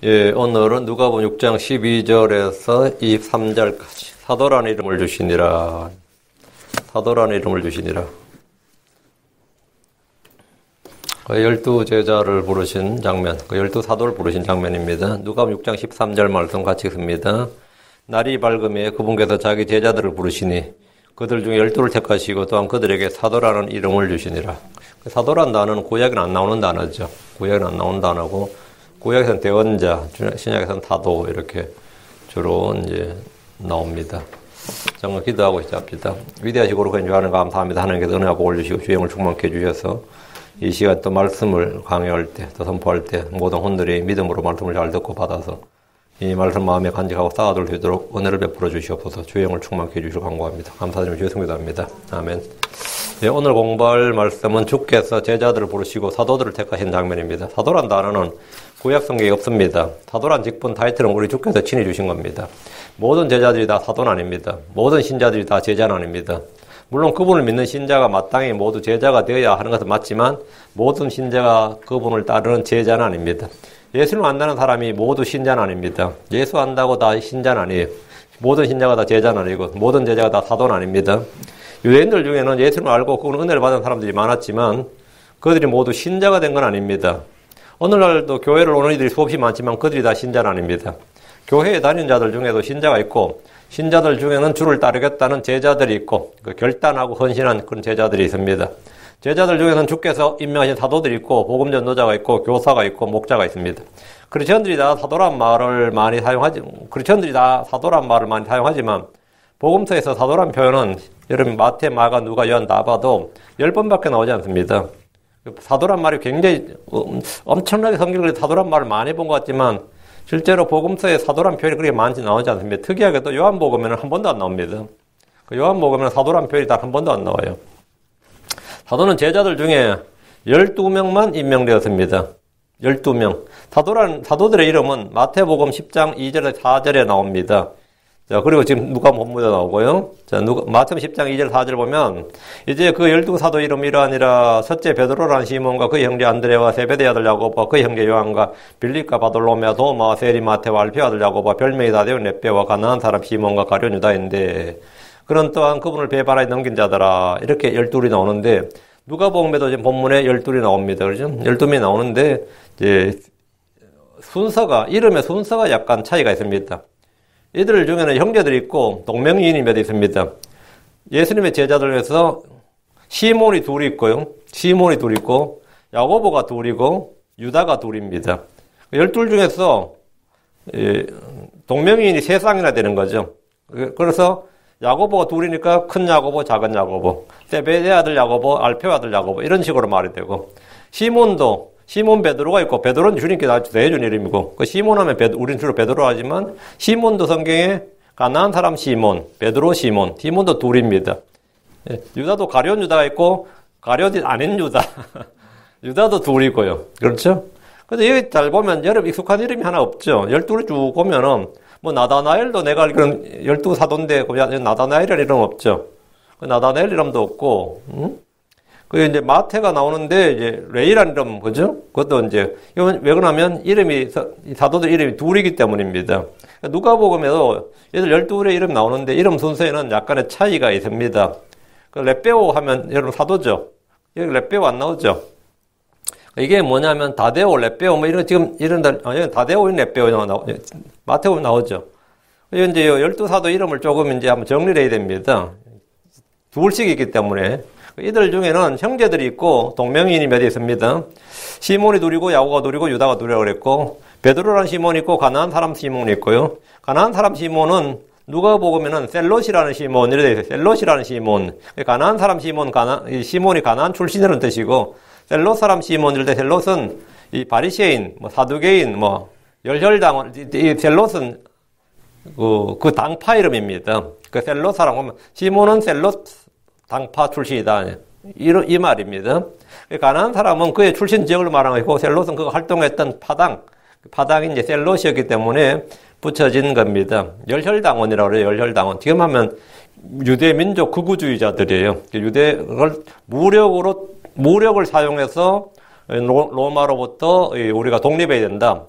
예, 오늘은 누가복음 6장 12절에서 23절까지 사도라는 이름을 주시니라. 사도라는 이름을 주시니라. 12 제자를 부르신 장면, 12 사도를 부르신 장면입니다. 누가복음 6장 13절 말씀 같이 읽습니다. 날이 밝음에 그분께서 자기 제자들을 부르시니 그들 중에 12를 택하시고 또한 그들에게 사도라는 이름을 주시니라. 사도라는 단어는 구약에는 안 나오는 단어죠. 구약에는 안 나오는 단어고 구약에서는 대언자, 신약에서는 사도 이렇게 주로 이제 나옵니다. 정말 기도하고 시작합니다. 위대하시고 거룩한 주하나님 감사합니다. 하나님께서 은혜와 복을 주시고 주영을 충만케 해주셔서 이 시간 또 말씀을 강요할 때, 또 선포할 때 모든 혼들이 믿음으로 말씀을 잘 듣고 받아서 이 말씀 마음에 간직하고 쌓아둘 수 있도록 은혜를 베풀어 주시옵소서. 주영을 충만케 해주시길 간구합니다. 감사드리며 주의 성기도합니다. 아멘. 네, 오늘 공부할 말씀은 주께서 제자들을 부르시고 사도들을 택하신 장면입니다. 사도란 단어는 구약 성경에 없습니다. 사도란 직분 타이틀은 우리 주께서 친히 주신 겁니다. 모든 제자들이 다 사도는 아닙니다. 모든 신자들이 다 제자는 아닙니다. 물론 그분을 믿는 신자가 마땅히 모두 제자가 되어야 하는 것은 맞지만 모든 신자가 그분을 따르는 제자는 아닙니다. 예수를 만나는 사람이 모두 신자는 아닙니다. 예수 안다고 다 신자는 아니에요. 모든 신자가 다 제자는 아니고 모든 제자가 다 사도는 아닙니다. 유대인들 중에는 예수를 알고 그분 은혜를 받은 사람들이 많았지만 그들이 모두 신자가 된 건 아닙니다. 오늘날도 교회를 오는 이들이 수없이 많지만 그들이 다 신자는 아닙니다. 교회에 다니는 자들 중에도 신자가 있고 신자들 중에는 주를 따르겠다는 제자들이 있고 결단하고 헌신한 그런 제자들이 있습니다. 제자들 중에서는 주께서 임명하신 사도들이 있고 복음 전도자가 있고 교사가 있고 목자가 있습니다. 크리스천들이 다 사도란 말을 많이 사용하지만 복음서에서 사도란 표현은 여러분 마태, 마가, 누가, 요한 다 봐도 10번밖에 나오지 않습니다. 사도란 말이 굉장히 엄청나게 성경을 사도란 말을 많이 본 것 같지만 실제로 복음서에 사도란 표현이 그렇게 많이 나오지 않습니다. 특이하게도 요한복음에는 한 번도 안 나옵니다. 요한복음에는 사도란 표현이 단 한 번도 안 나와요. 사도는 제자들 중에 12명만 임명되었습니다. 12명. 사도들의 이름은 마태복음 10장 2절에서 4절에 나옵니다. 자, 그리고 지금 누가 본문에 나오고요. 자, 마태복음 10장 2절 4절 보면 이제 그 12사도 이름 이러하니라 첫째 베드로라는 시몬과 그의 형제 안드레와 세베대 아들 야고보와 그의 형제 요한과 빌립과 바돌로메와 도마와 세리 마테와 알페 아들 야고보와 별명이 다되온 렛배와 가나안 사람 시몬과 가룟 유다인데 그는 또한 그분을 배바라에 넘긴 자더라. 이렇게 12이 나오는데 누가복음에도 지금 본문에 12이 나옵니다. 그렇죠? 12명이 나오는데 이제 이름의 순서가 약간 차이가 있습니다. 이들 중에는 형제들이 있고 동명이인이 몇 있습니다. 예수님의 제자들 중에서 시몬이 둘이 있고요. 시몬이 둘이 있고 야고보가 둘이고 유다가 둘입니다. 12 중에서 동명이인이 3쌍이나 되는 거죠. 그래서 야고보가 둘이니까 큰 야고보, 작은 야고보, 세베대 아들 야고보, 알페 아들 야고보 이런 식으로 말이 되고 시몬 베드로가 있고 베드로는 주님께 대해준 이름이고 그 시몬하면 우리는 주로 베드로 하지만 시몬도 성경에 가나안 사람 시몬, 베드로 시몬도 둘입니다. 유다도 가룟 유다가 있고 가룟이 아닌 유다 유다도 둘이고요. 그렇죠? 근데 여기 잘 보면 여러분 익숙한 이름이 하나 없죠. 12를 쭉 보면은 뭐 나다나엘도 내가 알기로는 12 사도인데 나다나엘이라는 이름 없죠. 나다나엘 이름도 없고 그 이제 마태가 나오는데 이제 레이라는 이름 그죠? 그것도 이제 이건 왜 그러냐면 사도들 이름이 둘이기 때문입니다. 누가복음에도 얘들 12의 이름 나오는데 이름 순서에는 약간의 차이가 있습니다. 그 렛배오 하면 여러분 사도죠. 여기 렛배오 안 나오죠. 이게 뭐냐면 다데오, 렛배오 뭐 이런 지금 여기 다데오인 렛배오 마태복음 나오죠. 이제 12사도 이름을 조금 이제 한번 정리를 해야 됩니다. 둘씩 있기 때문에. 이들 중에는 형제들이 있고 동명이인이 몇 있습니다. 시몬이 둘이고 야고보가 둘이고 유다가 둘이라고 그랬고 베드로라는 시몬이 있고 가나안 사람 시몬이 있고요. 가나안 사람 시몬은 누가복음에는 셀롯이라는 시몬 이렇게 되어 있어요. 셀롯이라는 시몬. 가나안 사람 시몬이 가나안 출신이라는 뜻이고 셀롯 사람 시몬 이럴 때 셀롯은 이 바리새인, 사두개인, 열혈당원 이 셀롯은 그 당파 이름입니다. 그 셀롯 사람 보면 시몬은 셀롯 당파 출신이다. 이 말입니다. 가나안 사람은 그의 출신 지역을 말하는 것이고 셀롯은 그 활동했던 파당이 이제 셀롯이었기 때문에 붙여진 겁니다. 열혈당원이라고 그래요. 열혈당원. 지금 하면 유대 민족 극우주의자들이에요. 무력을 사용해서 로마로부터 우리가 독립해야 된다.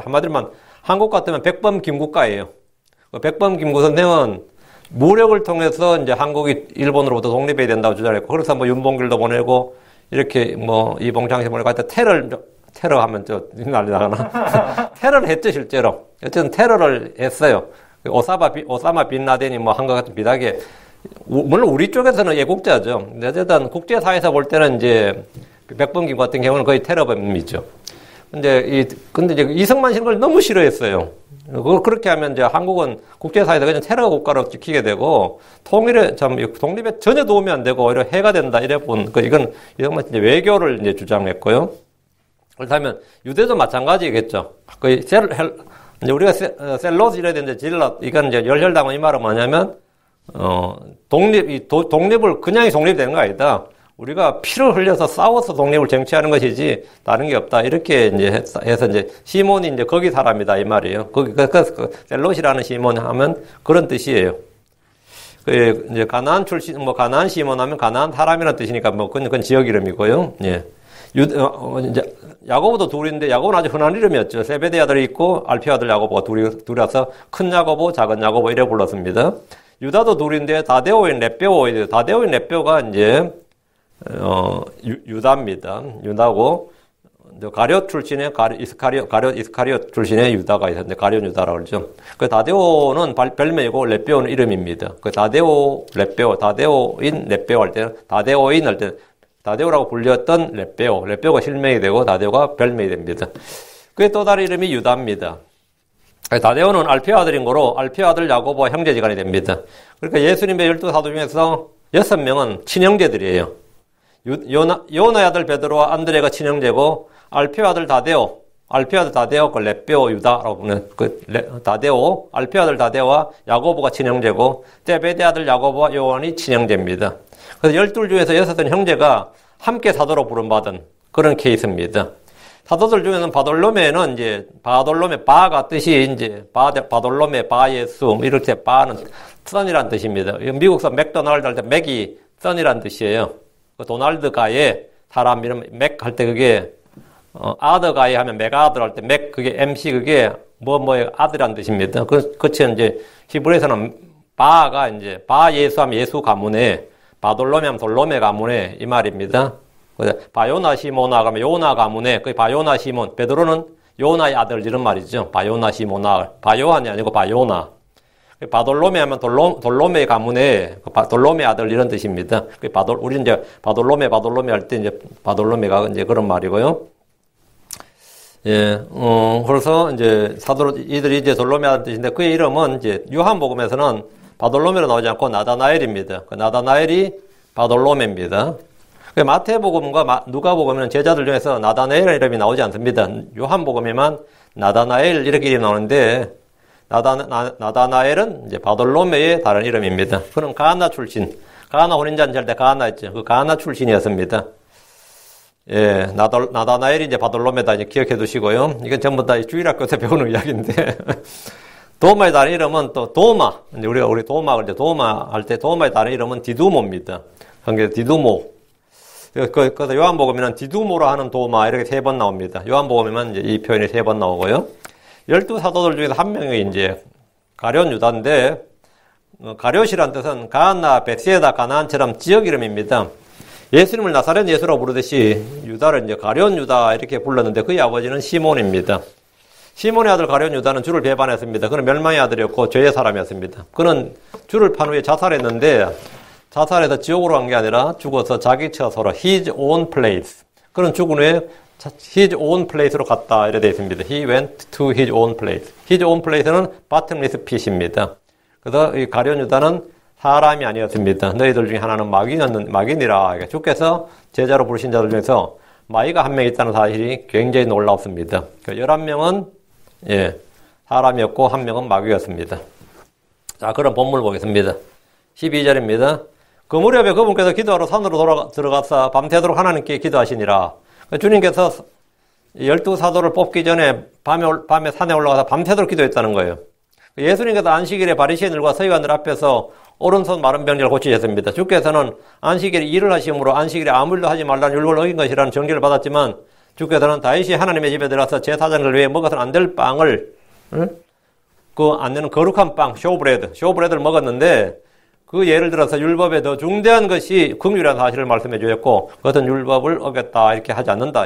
한마디로만 한국 같으면 백범김국가예요. 백범김구 선생은 무력을 통해서 이제 한국이 일본으로부터 독립해야 된다고 주장했고, 그래서 뭐 윤봉길도 보내고, 이렇게 뭐 이봉창씨 보내고 하여튼 테러 하면 난리 나가나? 테러를 했죠, 실제로. 어쨌든 테러를 했어요. 오사마 빈 라덴이 뭐 한 것 같은 비슷하게. 물론 우리 쪽에서는 애국자죠. 어쨌든 국제사회에서 볼 때는 이제 백범김 같은 경우는 거의 테러범이죠. 근데 이제 이승만 씨는 걸 너무 싫어했어요. 그렇게 하면 이제 한국은 국제사회에서 그냥 테러 국가로 지키게 되고, 독립에 전혀 도움이 안 되고, 오히려 해가 된다, 이래 본, 이건 이승만 씨 외교를 이제 주장했고요. 그렇다면 유대도 마찬가지겠죠. 이제 우리가 셀로스 이래야 되는데 질럿, 이건 이제 열혈당은 이 말은 뭐냐면, 독립을 그냥 독립되는 거 아니다. 우리가 피를 흘려서 싸워서 독립을 쟁취하는 것이지 다른 게 없다. 이렇게 이제 해서 이제 시몬이 이제 거기 사람이다 이 말이에요. 셀롯이라는 시몬 하면 그런 뜻이에요. 이제 가나안 출신, 뭐 가나안 시몬 하면 가나안 사람이라는 뜻이니까 뭐 그건 지역 이름이고요. 예. 이제 야고보도 둘인데 야고보는 아주 흔한 이름이었죠. 세베대 아들이 있고 알피 아들 야고보가 둘이라서 큰 야고보, 작은 야고보 이래 불렀습니다. 유다도 둘인데 다데오인 렙베오가 이제 유다입니다. 유다고 가룟 출신의 이스카리옷 출신의 유다가 있었는데 가룟 유다라고 그러죠. 그 다데오는 별명이고 렙베오는 이름입니다. 그 다데오인 렙베오 할 때는 다데오라고 불렸던 렙베오가 실명이 되고 다데오가 별명이 됩니다. 그의 또 다른 이름이 유다입니다. 다데오는 알피오 아들인 거로 알피오 아들 야고보와 형제지간이 됩니다. 그러니까 예수님의 12사도 중에서 6명은 친형제들이에요. 요나의 아들 베드로와 안드레가 친형제고, 알피오 아들 다데오, 그 렙베오 유다라고 부르는 다데오, 알피오 아들 다데오와 야고보가 친형제고, 제베데 아들 야고보와 요한이 친형제입니다. 그래서 12 중에서 6은 형제가 함께 사도로 부름받은 그런 케이스입니다. 사도들 중에는 바돌로메는 이제 바돌로메 바가 뜻이 이제 바돌로메 바예수 이렇게 바는 선이란 뜻입니다. 미국서 맥도날드 할 때 맥이 선이란 뜻이에요. 그 도날드 가에 사람 이름 맥 할 때 그게 아더 가에 하면 맥아들 할 때 맥 그게 MC 그게 뭐의 아들이란 뜻입니다. 그치 이제 히브리에서는 바가 이제 바 예수 하면 예수 가문에 바돌로메 하면 돌로메 가문에 이 말입니다. 바요나 시모나 가면 요나 가문에 그 바요나 시몬 베드로는 요나의 아들 이런 말이죠. 바요나 시모나 바요한이 아니고 바요나. 바돌로메 하면 돌로메 가문에 돌로메 아들 이런 뜻입니다. 우리 이제 바돌로메 할 때 이제 바돌로메가 이제 그런 말이고요. 예, 그래서 이제 이들이 이제 돌로메 아들 뜻인데 그의 이름은 이제 요한복음에서는 바돌로메로 나오지 않고 나다나엘입니다. 그 나다나엘이 바돌로메입니다. 마태복음과 누가복음에는 제자들 중에서 나다나엘 이름이 나오지 않습니다. 요한복음에만 나다나엘 이렇게 이름이 나오는데 나다나엘은 이제 바돌로메의 다른 이름입니다. 그는 가나 출신, 가나 혼인잔치 할 때 가나 있죠. 그 가나 출신이었습니다. 예, 나다나엘이 이제 바돌로메다 이제 기억해 두시고요. 이건 전부 다 주일학교에서 배우는 이야기인데. 도마의 다른 이름은 또 도마. 이제 우리 도마 할 때 도마의 다른 이름은 디두모입니다. 그게 디두모. 그래서 요한복음에는 디두모로 하는 도마 이렇게 3번 나옵니다. 요한복음에만 이제 이 표현이 3번 나오고요. 12사도들 중에서 한 명이 이제 가룟 유다인데, 가룟이란 뜻은 가나, 베세다, 가나안처럼 지역 이름입니다. 예수님을 나사렛 예수라고 부르듯이 유다를 이제 가룟 유다 이렇게 불렀는데 그의 아버지는 시몬입니다. 시몬의 아들 가룟 유다는 주를 배반했습니다. 그는 멸망의 아들이었고 죄의 사람이었습니다. 그는 주를 판 후에 자살했는데 자살해서 지옥으로 간 게 아니라 죽어서 자기 처소로 his own place. 그는 죽은 후에 his own place로 갔다 이렇게 되어 있습니다. He went to his own place. his own place는 bottomless pit입니다. 그래서 이 가룟 유다는 사람이 아니었습니다. 너희들 중에 하나는 마귀니라. 주께서 제자로 부르신 자들 중에서 마귀가 한 명 있다는 사실이 굉장히 놀랍습니다. 11명은 사람이었고 한 명은 마귀였습니다. 자, 그럼 본문을 보겠습니다. 12절입니다. 그 무렵에 그분께서 기도하러 산으로 들어가서 밤새도록 하나님께 기도하시니라. 주님께서 12사도를 뽑기 전에 밤에 산에 올라가서 밤새도록 기도했다는 거예요. 예수님께서 안식일에 바리새인들과 서기관들 앞에서 오른손 마른 병자를 고치셨습니다. 주께서는 안식일에 일을 하심으로 안식일에 아무 일도 하지 말라는 율법을 어긴 것이라는 정죄를 받았지만 주께서는 다윗이 하나님의 집에 들어가서 제사장들 위해 먹어서는 안 될 빵을 그 안 되는 거룩한 빵, 쇼브레드를 먹었는데 그 예를 들어서 율법에 더 중대한 것이 긍휼이라는 사실을 말씀해 주셨고 그것은 율법을 어겼다 이렇게 하지 않는다.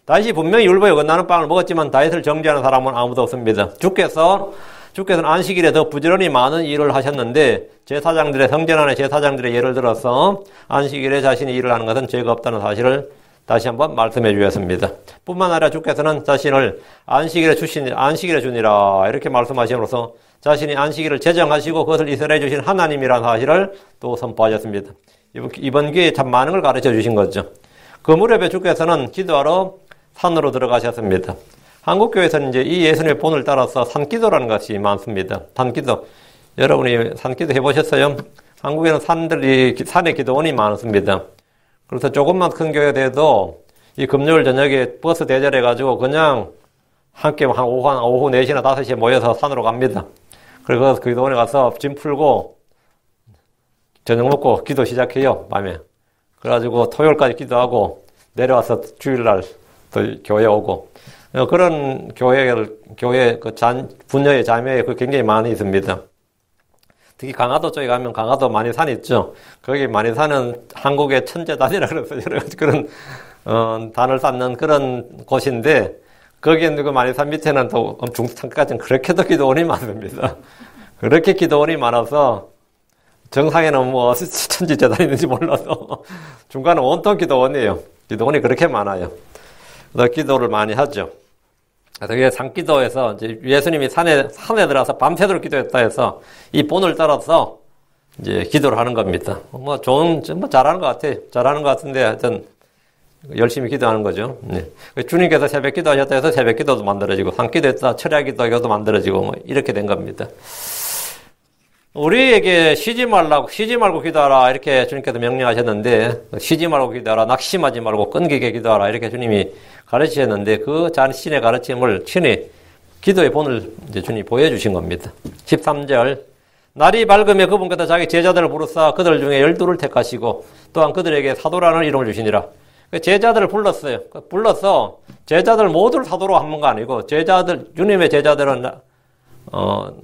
다윗이 분명히 율법에 어긋나는 빵을 먹었지만 다윗을 정죄하는 사람은 아무도 없습니다. 주께서는 안식일에 더 부지런히 많은 일을 하셨는데 제사장들의 성전 안의 제사장들의 예를 들어서 안식일에 자신이 일을 하는 것은 죄가 없다는 사실을 다시 한번 말씀해 주셨습니다. 뿐만 아니라 주께서는 자신을 안식일에 주니라 이렇게 말씀하심으로써 자신이 안식일을 제정하시고 그것을 이스라엘에 주신 하나님이라는 사실을 또 선포하셨습니다. 이번 기회에 참 많은 걸 가르쳐 주신 거죠. 그 무렵에 주께서는 기도하러 산으로 들어가셨습니다. 한국교회에서는 이제 이 예수님의 본을 따라서 산기도라는 것이 많습니다. 산기도. 여러분이 산기도 해보셨어요? 한국에는 산에 기도원이 많습니다. 그래서 조금만 큰 교회 돼도 이 금요일 저녁에 버스 대절해가지고 그냥 함께 한 오후 4시나 5시에 모여서 산으로 갑니다. 그리고 그 기도원에 가서 짐 풀고 저녁 먹고 기도 시작해요, 밤에. 그래가지고 토요일까지 기도하고 내려와서 주일날 또 교회 오고. 그런 교회 분야의 자매에 굉장히 많이 있습니다. 특히 강화도 쪽에 가면 강화도 많이 산 있죠. 거기 많이 사는 한국의 천재단이라 그래서 여러 가지 그런, 단을 쌓는 그런 곳인데, 거기에 그 많이 산 밑에는 또 중산까지는 그렇게도 기도원이 많습니다. 그렇게 기도원이 많아서 정상에는 뭐 천지재단이 있는지 몰라서 중간은 온통 기도원이에요. 기도원이 그렇게 많아요. 그래서 기도를 많이 하죠. 그래서 산기도에서 이제 예수님이 산에 들어가서 밤새도록 기도했다 해서 이 본을 따라서 이제 기도를 하는 겁니다. 뭐 잘하는 것 같아요. 잘하는 것 같은데 하여튼 열심히 기도하는 거죠. 네. 주님께서 새벽 기도 하셨다 해서 새벽 기도도 만들어지고 산기도 했다 철야 기도도 만들어지고 뭐 이렇게 된 겁니다. 우리에게 쉬지 말고 기도하라 이렇게 주님께서 명령하셨는데 쉬지 말고 기도하라, 낙심하지 말고 끈기게 기도하라 이렇게 주님이 가르치셨는데 그 자신의 가르침을 친히 기도의 본을 이제 주님이 보여주신 겁니다. 13절 날이 밝으며 그분께서 자기 제자들을 부르사 그들 중에 12를 택하시고 또한 그들에게 사도라는 이름을 주시니라. 제자들을 불렀어요. 불러서 제자들 모두를 사도로 한 건 아니고 주님의 제자들은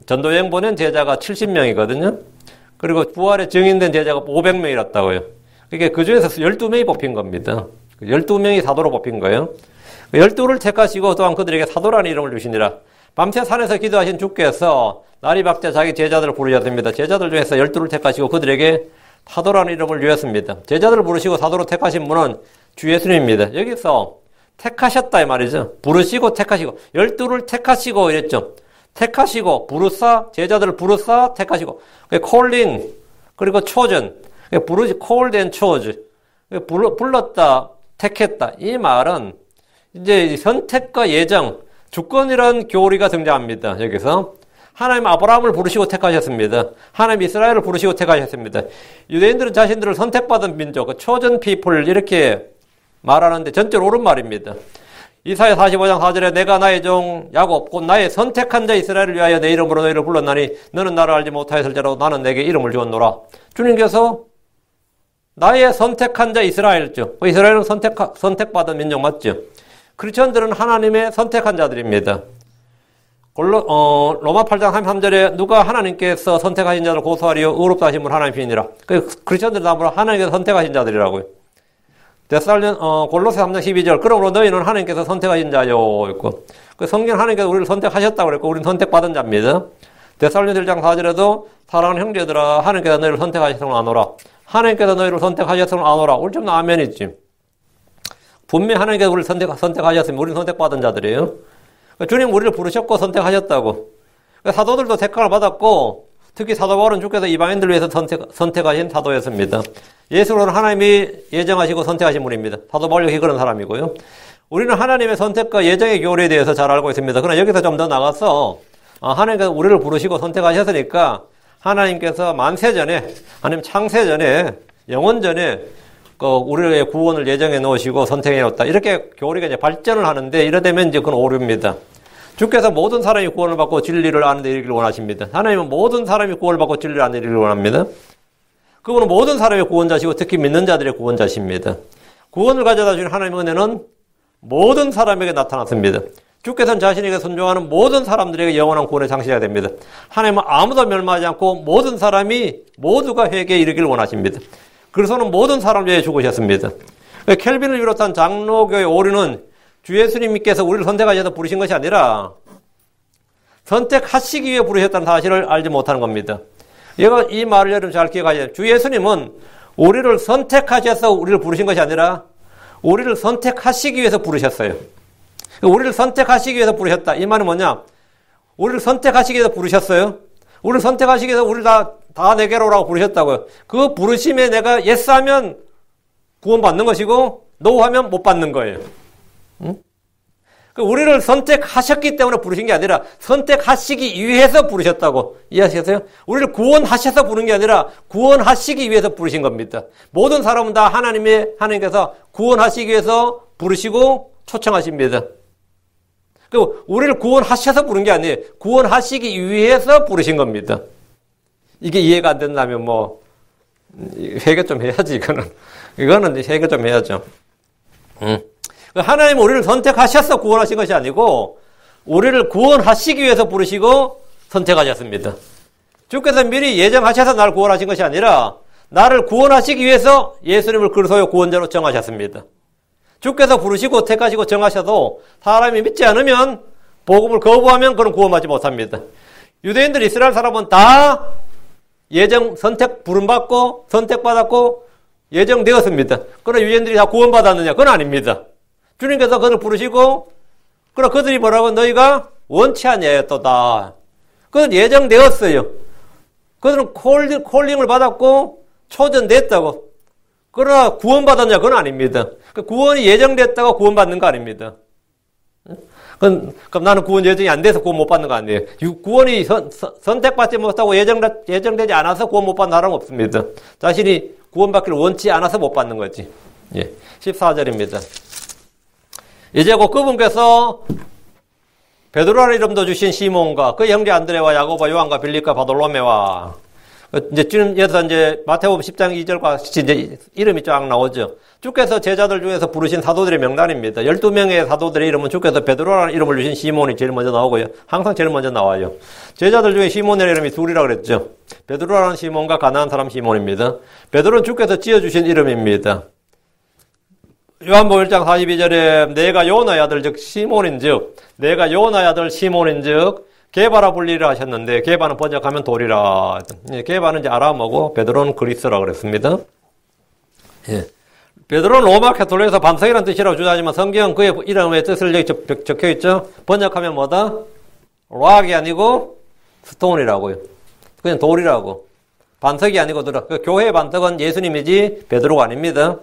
전도여행 보낸 제자가 70명이거든요. 그리고 부활에 증인된 제자가 500명이었다고요. 그러니까 그 중에서 12명이 뽑힌 겁니다. 12명이 사도로 뽑힌 거예요. 12를 택하시고 또한 그들에게 사도라는 이름을 주시니라. 밤새 산에서 기도하신 주께서 날이 밝자 자기 제자들을 부르셨습니다. 제자들 중에서 12를 택하시고 그들에게 사도라는 이름을 주셨습니다. 제자들을 부르시고 사도로 택하신 분은 주 예수님입니다. 여기서 택하셨다 이 말이죠. 부르시고 택하시고 12를 택하시고 이랬죠. 택하시고 부르사 제자들을 부르사 택하시고 콜링 그리고 초전 called and chose 불렀다 택했다 이 말은 이제 선택과 예정 주권이라는 교리가 등장합니다. 여기서 하나님 아브라함을 부르시고 택하셨습니다. 하나님 이스라엘을 부르시고 택하셨습니다. 유대인들은 자신들을 선택받은 민족 chosen people 이렇게 말하는데 전적으로 옳은 말입니다. 이사야 45장 4절에 내가 나의 종 야곱 곧 나의 선택한 자 이스라엘을 위하여 내 이름으로 너희를 불렀나니 너는 나를 알지 못하였을지라도 나는 내게 이름을 주었노라. 주님께서 나의 선택한 자 이스라엘죠. 이스라엘은 선택받은 민족 맞죠. 크리스천들은 하나님의 선택한 자들입니다. 로마 8장 33절에 누가 하나님께서 선택하신 자를 고소하리요 의롭다 하신 분 하나님 편이니라. 크리스천들은 아무로 하나님께서 선택하신 자들이라고요. 골로새 3장 12절 그러므로 너희는 하나님께서 선택하신 자요 있고 그 성경 하나님께서 우리를 선택하셨다고 그랬고 우리는 선택받은 자입니다. 데살로니가 1장 4절에도 사랑하는 형제들아 하나님께서 너희를 선택하셨으면 아노라. 하나님께서 너희를 선택하셨으면 아노라. 올 좀 아멘이지. 분명히 하나님께서 우리를 선택하셨으면 우리는 선택받은 자들이에요. 주님 우리를 부르셨고 선택하셨다고. 사도들도 택함을 받았고 특히 사도 바울은 주께서 이방인들을 위해서 선택하신 사도였습니다. 예수로는 하나님이 예정하시고 선택하신 분입니다. 사도 바울 역시 그런 사람이고요. 우리는 하나님의 선택과 예정의 교리에 대해서 잘 알고 있습니다. 그러나 여기서 좀 더 나가서 하나님께서 우리를 부르시고 선택하셨으니까 하나님께서 만세 전에 아니면 창세 전에 영원 전에 우리의 구원을 예정해 놓으시고 선택해 놓았다. 이렇게 교리가 이제 발전을 하는데 이러되면 이제 그건 오류입니다. 주께서 모든 사람이 구원을 받고 진리를 아는 데 이르기를 원하십니다. 하나님은 모든 사람이 구원을 받고 진리를 아는 데 이르기를 원합니다. 그분은 모든 사람의 구원자시고 특히 믿는 자들의 구원자십니다. 구원을 가져다 주신 하나님의 은혜는 모든 사람에게 나타났습니다. 주께서는 자신에게 순종하는 모든 사람들에게 영원한 구원의 장시가 됩니다. 하나님은 아무도 멸망하지 않고 모든 사람이 모두가 회개에 이르기를 원하십니다. 그래서는 모든 사람을 위해 죽으셨습니다. 켈빈을 비롯한 장로교의 오류는 주 예수님께서 우리를 선택하셔서 부르신 것이 아니라 선택하시기 위해 부르셨다는 사실을 알지 못하는 겁니다. 이 말을 여러분 잘 기억하셔야 돼요. 주 예수님은 우리를 선택하셔서 우리를 부르신 것이 아니라 우리를 선택하시기 위해서 부르셨어요. 우리를 선택하시기 위해서 부르셨다. 이 말은 뭐냐? 우리를 선택하시기 위해서 부르셨어요. 우리를 선택하시기 위해서 우리를 다 내게로 오라고 부르셨다고요. 그 부르심에 내가 예스 하면 구원받는 것이고 노 하면 못 받는 거예요. 응? 우리를 선택하셨기 때문에 부르신 게 아니라 선택하시기 위해서 부르셨다고 이해하시겠어요? 우리를 구원하셔서 부른 게 아니라 구원하시기 위해서 부르신 겁니다. 모든 사람은 다 하나님께서 구원하시기 위해서 부르시고 초청하십니다. 우리를 구원하셔서 부른 게 아니에요. 구원하시기 위해서 부르신 겁니다. 이게 이해가 안 된다면 회개 좀 해야지, 이거는 회개 좀 해야죠. 하나님은 우리를 선택하셔서 구원하신 것이 아니고 우리를 구원하시기 위해서 부르시고 선택하셨습니다. 주께서 미리 예정하셔서 나를 구원하신 것이 아니라 나를 구원하시기 위해서 예수님을 그리스도의 구원자로 정하셨습니다. 주께서 부르시고 택하시고 정하셔도 사람이 믿지 않으면 복음을 거부하면 그는 구원받지 못합니다. 유대인들 이스라엘 사람은 다 선택 부름받고 선택받았고 예정되었습니다. 그러나 유대인들이 다 구원받았느냐? 그건 아닙니다. 주님께서 그들을 부르시고 그러나 그들이 뭐라고 너희가 원치 아니하였도다. 그건 예정되었어요. 그들은 콜링을 받았고 초전됐다고. 그러나 구원받았냐? 그건 아닙니다. 구원이 예정됐다고 구원받는 거 아닙니다. 그럼 나는 구원 예정이 안 돼서 구원 못 받는 거 아니에요. 구원이 선택받지 못하고 예정되지 않아서 구원 못 받는 사람은 없습니다. 자신이 구원받기를 원치 않아서 못 받는 거지. 14절입니다. 이제 곧 그분께서 베드로라는 이름도 주신 시몬과 그 형제 안드레와 야고보 요한과 빌립과 바돌로메와 여기서 마태복음 10장 2절과 같이 이름이 쫙 나오죠. 주께서 제자들 중에서 부르신 사도들의 명단입니다. 12명의 사도들의 이름은 주께서 베드로라는 이름을 주신 시몬이 제일 먼저 나오고요. 항상 제일 먼저 나와요. 제자들 중에 시몬의 이름이 둘이라 그랬죠. 베드로라는 시몬과 가나안 사람 시몬입니다. 베드로는 주께서 지어주신 이름입니다. 요한복음 1장 42절에 내가 요나의 아들 즉 시몬인즉 내가 요나의 아들 시몬인즉 게바라 불리라 하셨는데 게바는 번역하면 돌이라. 게바는 이제 아람어고 베드로는 그리스라 그랬습니다. 베드로는 로마 캐톨릭에서 반석이라는 뜻이라고 주장하지만 성경은 그의 이름의 뜻을 여기 적혀 있죠. 번역하면 뭐다? 락이 아니고 스톤이라고요. 그냥 돌이라고. 반석이 아니고 교회의 반석은 예수님이지 베드로가 아닙니다.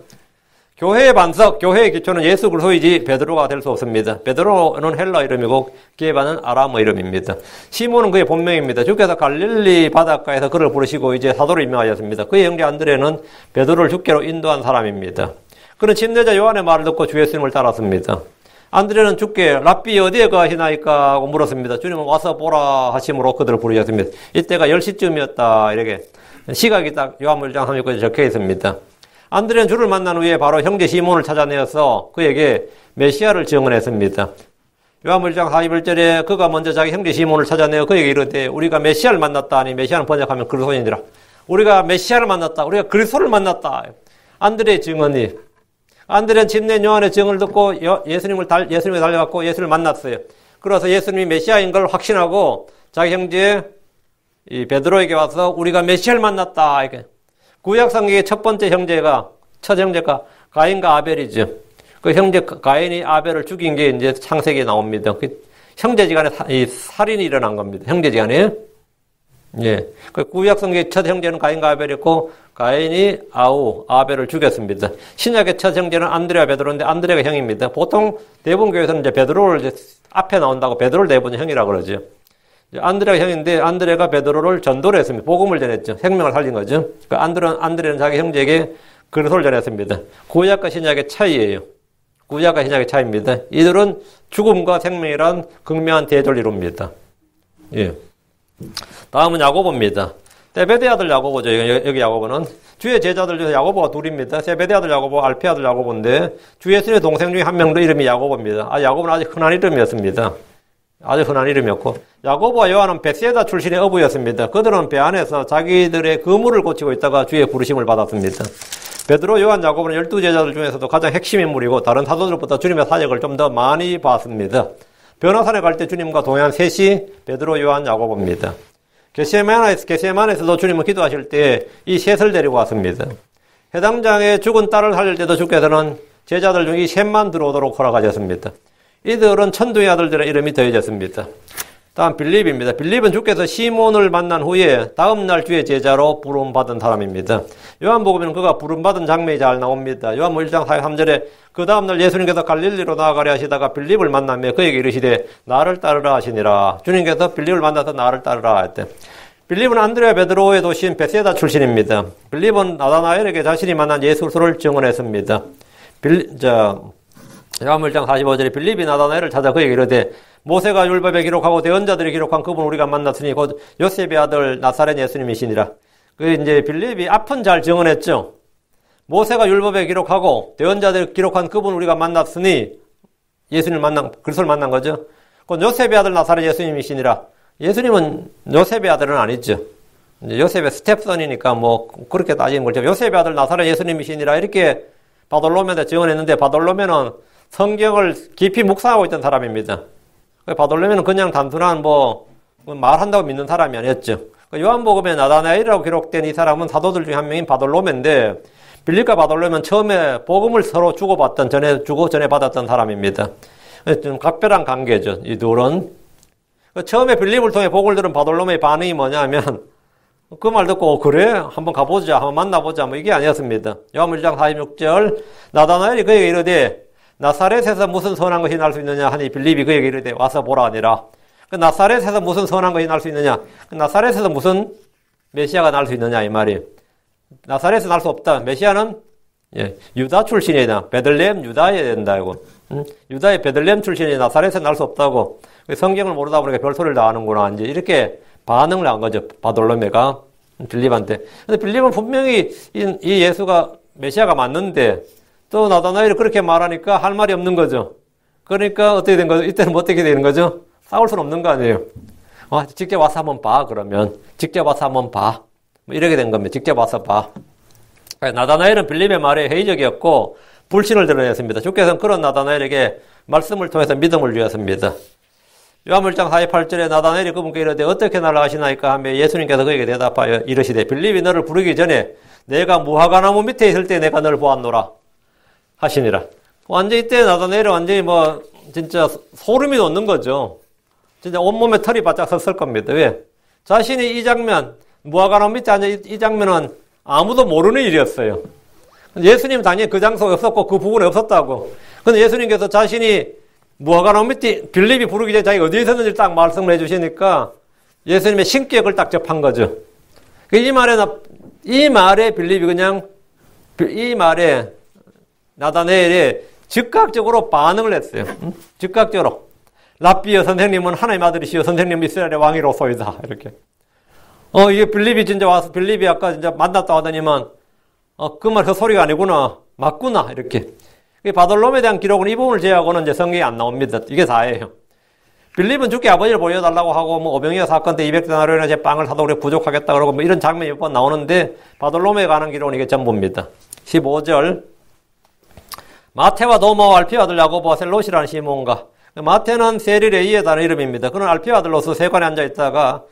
교회의 반석, 교회의 기초는 예수 그리스도이지 베드로가 될 수 없습니다. 베드로는 헬라 이름이고 게바는 아람어 이름입니다. 시몬은 그의 본명입니다. 주께서 갈릴리 바닷가에서 그를 부르시고 이제 사도로 임명하셨습니다. 그의 형제 안드레는 베드로를 주께로 인도한 사람입니다. 그는 침례자 요한의 말을 듣고 주 예수님을 따랐습니다. 안드레는 주께 랍비 어디에 거하시나이까 하고 물었습니다. 주님은 와서 보라 하심으로 그들을 부르셨습니다. 이때가 10시쯤이었다 이렇게 시각이 딱 요한복음 1장 39절에 적혀 있습니다. 안드레는 주를 만난 후에 바로 형제 시몬을 찾아내어서 그에게 메시아를 증언했습니다. 요한복음 1장 41절에 그가 먼저 자기 형제 시몬을 찾아내어 그에게 이르되 우리가 메시아를 만났다 하니 메시아는 번역하면 그리스도인이라. 우리가 메시아를 만났다. 우리가 그리스도를 만났다. 안드레의 증언이. 안드레는 침례 요한의 증언을 듣고 예수님에 달려갔고 예수를 만났어요. 그래서 예수님이 메시아인 걸 확신하고 자기 형제 이 베드로에게 와서 우리가 메시아를 만났다. 이렇게. 구약 성경의 첫 형제가 가인과 아벨이죠. 그 형제 가인이 아벨을 죽인 게 이제 창세기에 나옵니다. 그 형제지간에 살인이 일어난 겁니다. 형제지간에. 그 구약 성경의 첫 형제는 가인과 아벨이었고 가인이 아벨을 죽였습니다. 신약의 첫 형제는 안드레와 베드로인데 안드레가 형입니다. 보통 대부분 교회에서는 이제 베드로를 이제 앞에 나온다고 베드로를 대부분 형이라고 그러죠. 안드레가 형인데 안드레가 베드로를 전도를 했습니다. 복음을 전했죠. 생명을 살린 거죠. 안드레는 자기 형제에게 그리스도를 전했습니다. 구약과 신약의 차이예요. 구약과 신약의 차이입니다. 이들은 죽음과 생명이란 극명한 대조를 이룹니다. 예. 다음은 야고보입니다. 세베대 아들 야고보죠. 여기 야고보는 주의 제자들 중에 야고보가 둘입니다. 세베대 아들 야고보, 알페 아들 야고보인데 주 예수님의 동생 중에 한 명도 이름이 야고보입니다. 야고보는 아주 흔한 이름이었습니다. 아주 흔한 이름이었고 야고보와 요한은 벳세다 출신의 어부였습니다. 그들은 배 안에서 자기들의 그물을 고치고 있다가 주의 부르심을 받았습니다. 베드로, 요한, 야고보는 12제자들 중에서도 가장 핵심 인물이고 다른 사도들보다 주님의 사역을 좀 더 많이 봤습니다. 변화산에 갈 때 주님과 동행한 셋이 베드로, 요한, 야고보입니다. 겟세마네에서도 주님은 기도하실 때 이 셋을 데리고 왔습니다. 해당장에 죽은 딸을 살릴 때도 주께서는 제자들 중 이 셋만 들어오도록 허락하셨습니다. 이들은 천둥의 아들들의 이름이 더해졌습니다. 다음 빌립입니다. 빌립은 주께서 시몬을 만난 후에 다음날 주의 제자로 부름받은 사람입니다. 요한복음에는 그가 부름받은 장면이 잘 나옵니다. 요한복음 1장 43절에 그 다음날 예수님께서 갈릴리로 나아가려 하시다가 빌립을 만나며 그에게 이르시되 나를 따르라 하시니라. 주님께서 빌립을 만나서 나를 따르라 했대. 빌립은 안드레와 베드로의 도시인 벳세다 출신입니다. 빌립은 나다나엘에게 자신이 만난 예수를 증언했습니다. 요한복음 1장 45절에 빌립이 나다나엘을 찾아 그에게 이르되 모세가 율법에 기록하고 대언자들이 기록한 그분 우리가 만났으니 곧 요셉의 아들 나사렛 예수님이시니라. 이제 빌립이 앞은 잘 증언했죠. 모세가 율법에 기록하고 대언자들이 기록한 그분 우리가 만났으니 그리스도를 만난 거죠. 곧 요셉의 아들 나사렛 예수님이시니라. 예수님은 요셉의 아들은 아니죠. 요셉의 스텝선이니까 뭐 그렇게 따지는 거죠. 요셉의 아들 나사렛 예수님이시니라 이렇게 바돌로메한테 증언했는데 바돌로메는 성경을 깊이 묵상하고 있던 사람입니다. 바돌로메는 그냥 단순한 말한다고 믿는 사람이 아니었죠. 요한복음에 나다나엘이라고 기록된 이 사람은 사도들 중에 한 명인 바돌로메인데 빌립과 바돌로메는 처음에 복음을 서로 주고받던 전에 받았던 사람입니다. 좀 각별한 관계죠. 이 둘은 처음에 빌립을 통해 복을 들은 바돌로메의 반응이 뭐냐면 그 말 듣고 그래? 한번 가보자. 한번 만나보자. 이게 아니었습니다. 요한복음 1장 46절 나다나엘이 그에게 이르되 나사렛에서 무슨 선한 것이 날 수 있느냐 하니 빌립이 그에게 이르되 와서 보라 하니라. 나사렛에서 무슨 선한 것이 날 수 있느냐? 나사렛에서 무슨 메시아가 날 수 있느냐 이 말이. 나사렛에서 날 수 없다. 메시아는 유다 출신이다. 베들레헴 유다에 된다고. 유다의 베들레헴 출신이 나사렛에서 날 수 없다고. 성경을 모르다 보니까 별소리를 다 하는구나. 이제 이렇게 반응을 한 거죠. 바돌로메가 빌립한테. 근데 빌립은 분명히 이 예수가 메시아가 맞는데 또 나다나엘이 그렇게 말하니까 할 말이 없는 거죠. 그러니까 어떻게 된 거죠? 이때는 어떻게 되는 거죠? 싸울 수는 없는 거 아니에요. 직접 와서 한번 봐. 그러면 직접 와서 한번 봐. 이렇게 된 겁니다. 직접 와서 봐. 나다나엘은 빌립의 말에 회의적이었고 불신을 드러냈습니다. 주께서는 그런 나다나엘에게 말씀을 통해서 믿음을 주었습니다. 요한복음 1장 48절에 나다나엘이 그분께 이르되 어떻게 나를 아시나이까 하며 예수님께서 그에게 대답하여 이르시되 빌립이 너를 부르기 전에 내가 무화과나무 밑에 있을 때 내가 너를 보았노라 하시니라. 완전히 이때 나다나엘은 완전히 진짜 소름이 돋는 거죠. 진짜 온몸에 털이 바짝 섰을 겁니다. 왜? 자신이 이 장면, 무화과나무 밑에 앉아 이 장면은 아무도 모르는 일이었어요. 예수님 당연히 그 장소에 없었고 그 부분에 없었다고. 근데 예수님께서 자신이 무화과나무 밑에 빌립이 부르기 전에 자기가 어디에 있었는지 딱 말씀을 해주시니까 예수님의 신격을 딱 접한 거죠. 이 말에 빌립이 이 말에 나다나엘이 즉각적으로 반응을 했어요. 즉각적으로. 랍비여 선생님은 하나님 아들이시여 선생님 이스라엘의 왕이로소이다. 이렇게. 이게 빌립이 진짜 와서 빌립이 아까 진짜 만났다 하더니만 그 말 헛소리가 아니구나. 맞구나. 이렇게. 바돌로메에 대한 기록은 이 부분을 제외하고는 이제 성경에 안 나옵니다. 이게 다예요. 빌립은 주께 아버지를 보여달라고 하고 오병이어 사건 때 200데나리온의 제 빵을 사도 그래 부족하겠다 그러고 이런 장면이 몇 번 나오는데 바돌로메에 관한 기록은 이게 전부입니다. 15절 마태와 도마와 알피오 아들 야고보와 셀롯이라는 시몬과 마태는 세리레이에 다른 이름입니다. 그는 알피오 아들로서 세관에 앉아 있다가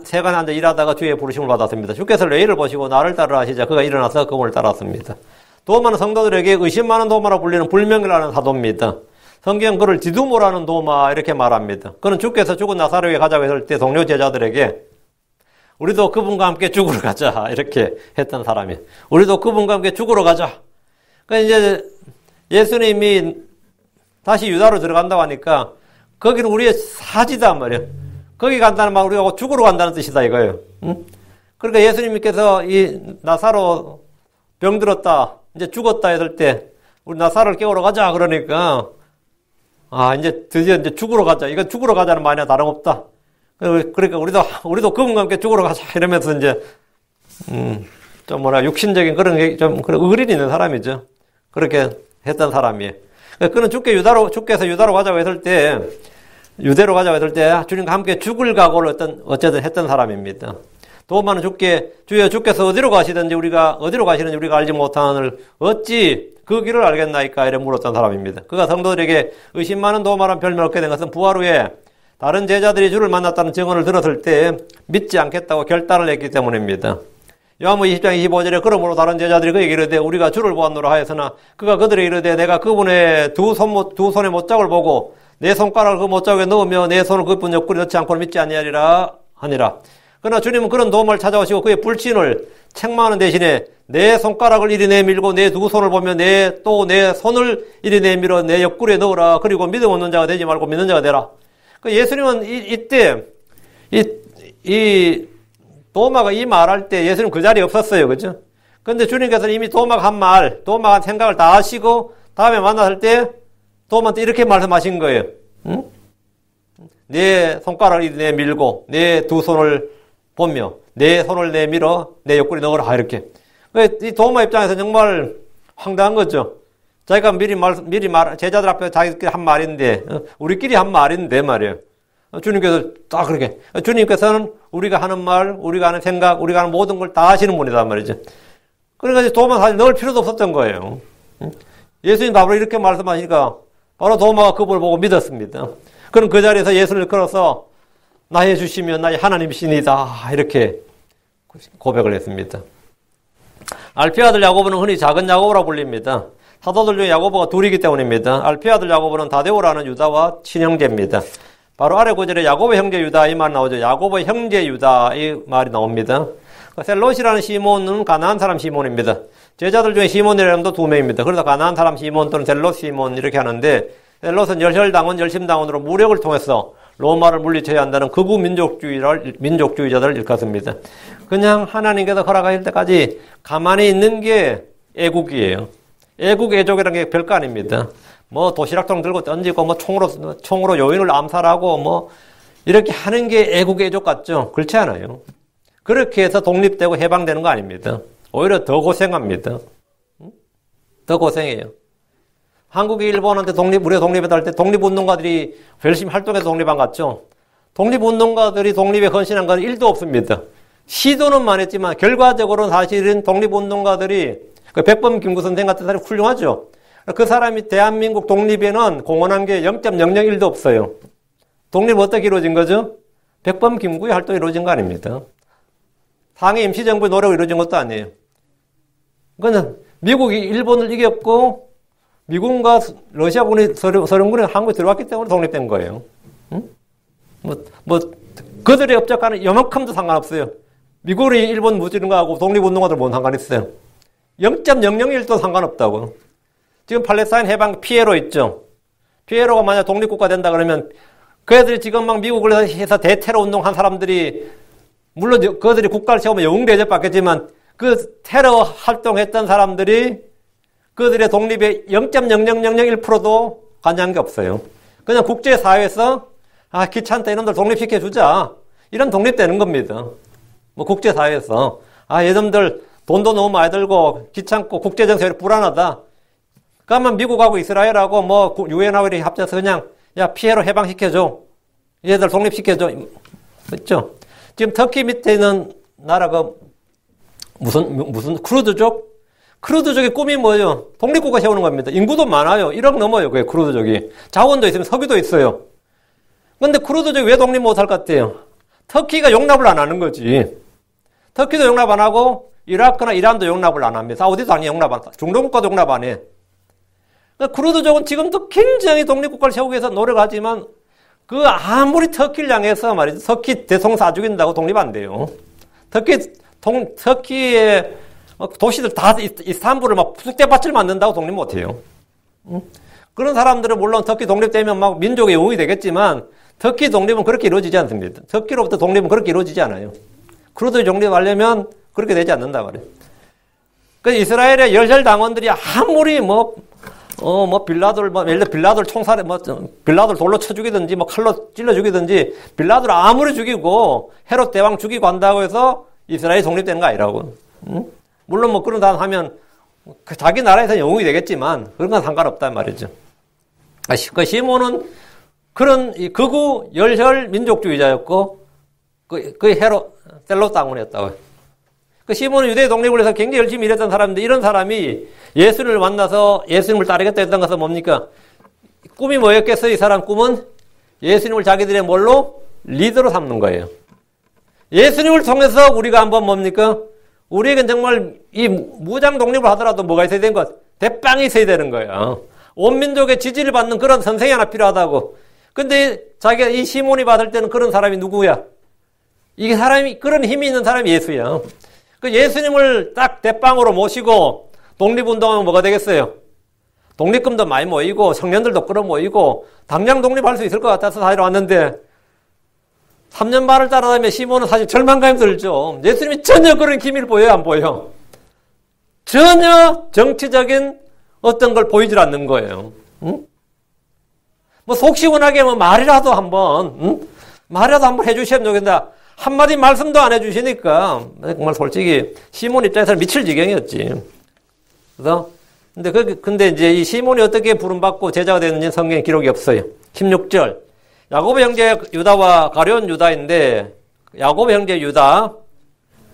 세관에 앉아 일하다가 주의 부르심을 받았습니다. 주께서 레이를 보시고 나를 따르라 하시자 그가 일어나서 그분을 따랐습니다. 도마는 성도들에게 의심 많은 도마로 불리는 불명이라는 사도입니다. 성경 그를 디두모라는 도마 이렇게 말합니다. 그는 주께서 죽은 나사로에 가자고 했을 때 동료 제자들에게 우리도 그분과 함께 죽으러 가자 이렇게 했던 사람이에요. 우리도 그분과 함께 죽으러 가자. 그러니까 이제 예수님이 다시 유다로 들어간다고 하니까 거기는 우리의 사지다 말이에요. 거기 간다는 말 우리가 죽으러 간다는 뜻이다 이거예요. 응? 그러니까 예수님께서 이 나사로 병들었다 이제 죽었다 했을 때 우리 나사를 깨우러 가자. 그러니까, 이제 드디어 이제 죽으러 가자. 이거 죽으러 가자는 말이야. 다름없다. 그러니까 우리도 그분과 함께 죽으러 가자. 이러면서 이제, 좀 육신적인 그런 게 좀, 그런 의리는 있는 사람이죠. 그렇게 했던 사람이에요. 그는 주께서 유대로 가자고 했을 때, 주님과 함께 죽을 각오를 어쨌든 했던 사람입니다. 도마는 주께서 어디로 가시는지 우리가 알지 못하는 어찌 그 길을 알겠나이까? 이래 물었던 사람입니다. 그가 성도들에게 의심 많은 도마라는 별명을 얻게 된 것은 부활 후에 다른 제자들이 주를 만났다는 증언을 들었을 때 믿지 않겠다고 결단을 했기 때문입니다. 요한복음 20장 25절에 그러므로 다른 제자들이 그에게 이르되 우리가 주를 보았노라 하였으나 그가 그들에게 이르되 내가 그분의 두 손의 못자국을 보고 내 손가락을 그 못자국에 넣으며 내 손을 그분 옆구리에 넣지 않고는 믿지 아니하리라 하니라. 그러나 주님은 그런 도마를 찾아오시고 그의 불신을 책망하는 대신에 내 손가락을 이리 내밀고 내 두 손을 보며 내 손을 이리 내밀어 내 옆구리에 넣으라. 그리고 믿음 없는 자가 되지 말고 믿는 자가 되라. 예수님은 이때 도마가 이 말할 때 예수님 그 자리에 없었어요. 그죠? 근데 주님께서는 이미 도마가 한 생각을 다 하시고 다음에 만났을 때 도마한테 이렇게 말씀하신 거예요. 응? 내 손가락을 이리 내밀고 내 두 손을 보며 내 손을 내밀어 내 옆구리에 넣으라. 이렇게. 이 도마 입장에서 정말 황당한 거죠. 자기가 제자들 앞에 자기들끼리 한 말인데, 우리끼리 한 말인데 말이에요. 주님께서 딱 그렇게. 주님께서는 우리가 하는 말, 우리가 하는 생각, 우리가 하는 모든 걸 다 하시는 분이란 말이죠. 그러니까 도마 사실 넣을 필요도 없었던 거예요. 예수님 바로 이렇게 말씀하시니까 바로 도마가 그분을 보고 믿었습니다. 그럼 그 자리에서 예수를 걸어서 나의 주시며 나의 하나님이시니다. 이렇게 고백을 했습니다. 알피의 아들 야고보는 흔히 작은 야고보라고 불립니다. 사도들 중에 야고보가 둘이기 때문입니다. 알피의 아들 야고보는 다데오라는 유다와 친형제입니다. 바로 아래 구절에 야고보 형제 유다 이 말 나오죠. 야고보 형제 유다 이 말이 나옵니다. 셀롯이라는 시몬은 가나안 사람 시몬입니다. 제자들 중에 시몬이라는 사람도 두 명입니다. 그래서 가나안 사람 시몬 또는 셀롯 시몬 이렇게 하는데 셀롯은 열혈당원, 열심당원으로 무력을 통해서 로마를 물리쳐야 한다는 극우 민족주의자들을 일컫습니다. 그냥 하나님께서 허락하실 때까지 가만히 있는 게 애국이에요. 애국, 애족이라는 게 별거 아닙니다. 뭐 도시락통 들고 던지고 뭐 총으로 요인을 암살하고 뭐 이렇게 하는 게 애국, 애족 같죠? 그렇지 않아요. 그렇게 해서 독립되고 해방되는 거 아닙니다. 오히려 더 고생합니다. 더 고생해요. 한국이 일본한테 우리가 독립했다 할 때 독립운동가들이 열심히 활동해서 독립한 것 같죠? 독립운동가들이 독립에 헌신한 건 1도 없습니다. 시도는 많이 했지만 결과적으로는 사실은 독립운동가들이 백범 김구 선생 같은 사람이 훌륭하죠? 그 사람이 대한민국 독립에는 공헌한 게 0.001도 없어요. 독립 어떻게 이루어진 거죠? 백범 김구의 활동이 이루어진 거 아닙니다. 상해 임시정부의 노력으로 이루어진 것도 아니에요. 그건 미국이 일본을 이겼고 미군과 러시아군이 소련군이 한국에 들어왔기 때문에 독립된 거예요. 응? 그들의 업적과는 요만큼도 상관없어요. 미국이 일본 무찌른 거하고 독립운동가들 뭔 상관 있어요? 0.001도 상관없다고. 지금 팔레스타인 해방 피에로 있죠. 피에로가 만약 독립국가 된다 그러면 그 애들이 지금 막 미국을 해서 대테러 운동한 사람들이 물론 그들이 국가를 세우면 영웅 대접 받겠지만 그 테러 활동했던 사람들이 그들의 독립의 0.0001%도 관여한 게 없어요. 그냥 국제사회에서 귀찮다 이놈들 독립시켜주자 이런 독립되는 겁니다. 뭐 국제사회에서 얘놈들 돈도 너무 많이 들고 귀찮고 국제정세가 불안하다. 그러면 미국하고 이스라엘하고 뭐 유엔하고 이렇게 합쳐서 그냥 피해로 해방시켜줘. 얘들 독립시켜줘. 그렇죠? 지금 터키 밑에 있는 나라가 무슨 쿠르드족? 쿠르드족의 꿈이 뭐예요? 독립국가 세우는 겁니다. 인구도 많아요. 1억 넘어요. 그게 쿠르드족이. 자원도 있으면 석유도 있어요. 근데 쿠르드족이 왜 독립 못할 것 같아요? 터키가 용납을 안 하는 거지. 터키도 용납 안 하고 이라크나 이란도 용납을 안 합니다. 사우디도 당연히 용납 안 해. 중동국가도 용납 안 해. 쿠르드족은 지금도 굉장히 독립국가를 세우기 위해서 노력하지만 그 아무리 터키를 향해서 말이죠. 터키 대성사 죽인다고 독립 안 돼요. 터키의 도시들 다 이스탄불을 막 쑥대밭을 만든다고 독립 못 해요. 그런 사람들은 물론 터키 독립되면 막 민족의 영웅이 되겠지만 터키 독립은 그렇게 이루어지지 않습니다. 터키로부터 독립은 그렇게 이루어지지 않아요. 쿠르드 독립하려면 그렇게 되지 않는다 말이에요. 그래서 이스라엘의 열혈 당원들이 아무리 빌라도를, 예를 들어 빌라도를 총살에, 빌라도를 돌로 쳐 죽이든지, 칼로 찔러 죽이든지, 빌라도를 아무리 죽이고, 헤롯 대왕 죽이고 한다고 해서 이스라엘이 독립되는 거 아니라고. 물론 그런 단 하면, 자기 나라에서 영웅이 되겠지만, 그런 건 상관없단 말이죠. 그 시몬은 그런 극우 열혈 민족주의자였고, 헤롯, 셀로 땅군이었다고요. 그 시몬은 유대 독립을 위해서 굉장히 열심히 일했던 사람인데, 이런 사람이 예수님을 만나서 예수님을 따르겠다 했던 것은 뭡니까? 꿈이 뭐였겠어요? 이 사람 꿈은 예수님을 자기들의 뭘로? 리더로 삼는 거예요. 예수님을 통해서 우리가 한번 뭡니까? 우리에겐 정말 이 무장 독립을 하더라도 뭐가 있어야 되는 것? 대빵이 있어야 되는 거예요. 온 민족의 지지를 받는 그런 선생이 하나 필요하다고. 근데 자기가 이 시몬이 받을 때는 그런 사람이 누구야? 이게 사람이, 그런 힘이 있는 사람이 예수야. 그 예수님을 딱 대빵으로 모시고 독립운동하면 뭐가 되겠어요? 독립금도 많이 모이고 청년들도 끌어모이고 당장 독립할 수 있을 것 같아서 사실 왔는데 3년 반을 따라다니면 시몬은 사실 절망감이 들죠. 예수님이 전혀 그런 기미를 보여요, 안 보여요? 전혀 정치적인 어떤 걸 보이질 않는 거예요. 응? 속 시원하게 말이라도 한번, 말이라도 한번 해주시면 좋겠다. 한마디 말씀도 안 해주시니까, 정말 솔직히, 시몬 입장에서는 미칠 지경이었지. 그래서, 근데 이제 이 시몬이 어떻게 부름받고 제자가 됐는지 성경에 기록이 없어요. 16절. 야고보 형제 유다와 가룟 유다인데, 야고보 형제 유다,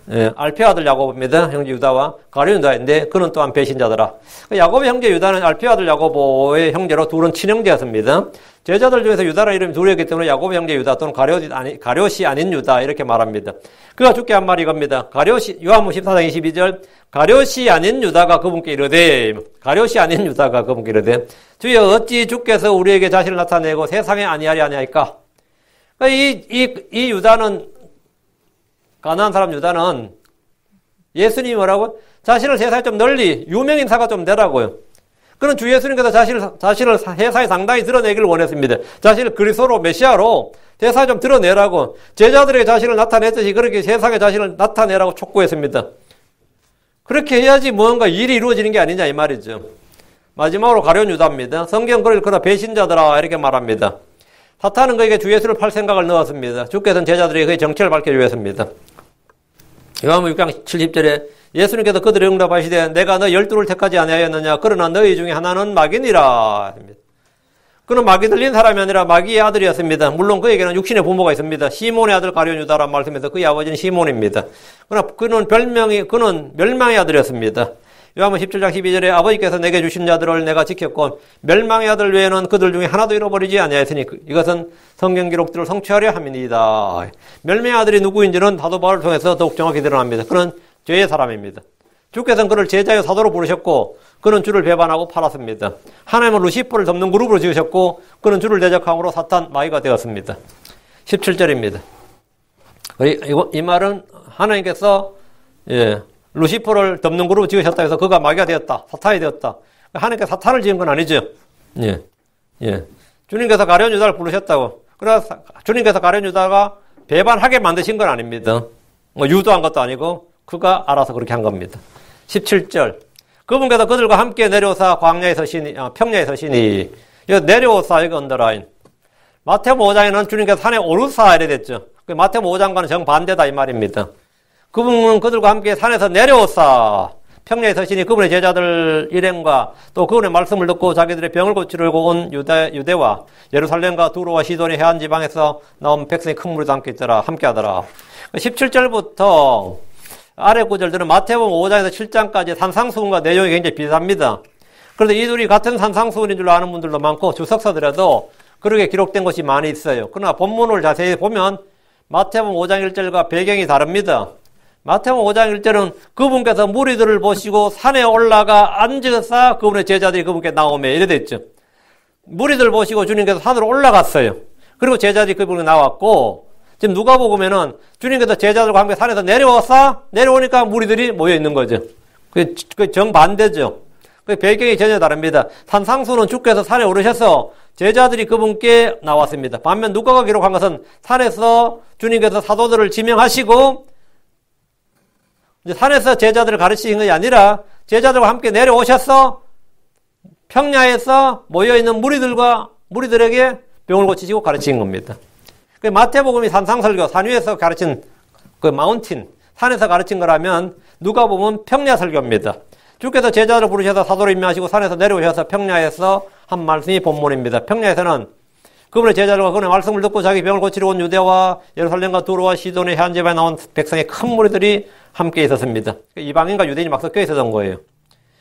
알페오 아들 야고보입니다. 형제 유다와 가룟 유다인데, 그는 또한 배신자더라. 야고보 형제 유다는 알페오 아들 야고보의 형제로 둘은 친형제였습니다. 제자들 중에서 유다라는 이름이 둘이었기 때문에 야고보 형제 유다 또는 가룟이 아닌 유다 이렇게 말합니다. 그가 죽게 한 말이 이겁니다. 요한복음 14장 22절 가룟이 아닌 유다가 그분께 이르되 가룟이 아닌 유다가 그분께 이르되 주여 어찌 주께서 우리에게 자신을 나타내고 세상에 아니하리 아니하니까. 이 유다는 가나안 사람 유다는 예수님이 뭐라고? 자신을 세상에 좀 널리 유명인사가 좀 되라고요. 그는 주 예수님께서 자신을 세상에 상당히 드러내기를 원했습니다. 자신을 그리스도로 메시아로 세상에 좀 드러내라고 제자들에게 자신을 나타냈듯이 그렇게 세상에 자신을 나타내라고 촉구했습니다. 그렇게 해야지 뭔가 일이 이루어지는 게 아니냐 이 말이죠. 마지막으로 가룟 유다입니다. 성경 그를 그러나 배신자들아 이렇게 말합니다. 사탄은 그에게 주 예수를 팔 생각을 넣었습니다. 주께서는 제자들에게 그의 정체를 밝혀주었습니다. 요한복음 6장 70절에 예수님께서 그들의 응답하시되 내가 너 12를 택하지 아니하였느냐 그러나 너희 중에 하나는 마귀니라. 그는 마귀 들린 사람이 아니라 마귀의 아들이었습니다. 물론 그에게는 육신의 부모가 있습니다. 시몬의 아들 가룟 유다란 말씀에서 그의 아버지는 시몬입니다. 그러나 그는 멸망의 아들이었습니다. 요한복음 17장 12절에 아버지께서 내게 주신 자들을 내가 지켰고 멸망의 아들 외에는 그들 중에 하나도 잃어버리지 아니하였으니 이것은 성경 기록들을 성취하려 함이니이다. 멸망의 아들이 누구인지는 사도 바울을 통해서 더욱 정확히 드러납니다. 그는 죄의 사람입니다. 주께서는 그를 제자요 사도로 부르셨고 그는 주를 배반하고 팔았습니다. 하나님은 루시퍼를 덮는 그룹으로 지으셨고 그는 주를 대적함으로 사탄 마귀가 되었습니다. 17절입니다. 이 말은 하나님께서 루시퍼를 덮는 그룹으로 지으셨다 해서 그가 마귀가 되었다. 사탄이 되었다. 하나님께서 사탄을 지은 건 아니죠. 주님께서 가룟 유다를 부르셨다고. 그래서 주님께서 가룟 유다가 배반하게 만드신 건 아닙니다. 유도한 것도 아니고 그가 알아서 그렇게 한 겁니다. 17절. 그분께서 그들과 함께 내려오사 평야에 서시니 내려오사 이거 언더라인. 마태복음 5장에는 주님께서 산에 오르사 이래 됐죠. 마태복음 5장과는 정반대다 이 말입니다. 그분은 그들과 함께 산에서 내려오사 평야에 서시니 그분의 제자들 일행과 또 그분의 말씀을 듣고 자기들의 병을 고치려고 온 유대와 예루살렘과 두로와 시돈의 해안 지방에서 나온 백성이 큰 무리도 함께 하더라. 17절부터 아래 구절들은 마태복음 5장에서 7장까지 산상수훈과 내용이 굉장히 비슷합니다. 그런데 이 둘이 같은 산상수훈인 줄로 아는 분들도 많고 주석서들에도 그렇게 기록된 것이 많이 있어요. 그러나 본문을 자세히 보면 마태복음 5장 1절과 배경이 다릅니다. 마태복음 5장 1절은 그분께서 무리들을 보시고 산에 올라가 앉으사 그분의 제자들이 그분께 나오며 이래 됐죠. 무리들 보시고 주님께서 산으로 올라갔어요. 그리고 제자들이 그분에 나왔고 지금 누가복음에는 주님께서 제자들과 함께 산에서 내려오니까 무리들이 모여 있는 거죠. 그 정반대죠. 그 배경이 전혀 다릅니다. 산상수는 주께서 산에 오르셔서 제자들이 그분께 나왔습니다. 반면 누가가 기록한 것은 산에서 주님께서 사도들을 지명하시고 이제 산에서 제자들을 가르치신 것이 아니라 제자들과 함께 내려오셔서 평야에서 모여있는 무리들에게 병을 고치시고 가르친 겁니다. 그 마태복음이 산상설교, 산 위에서 가르친 그 마운틴, 산에서 가르친 거라면 누가 보면 평야 설교입니다. 주께서 제자를 부르셔서 사도로 임명하시고 산에서 내려오셔서 평야에서 한 말씀이 본문입니다. 평야에서는 그분의 제자들과 그분의 말씀을 듣고 자기 병을 고치러 온 유대와 예루살렘과 두로와 시돈의 현지에 나온 백성의 큰 무리들이 함께 있었습니다. 이방인과 유대인이 막 섞여 있었던 거예요.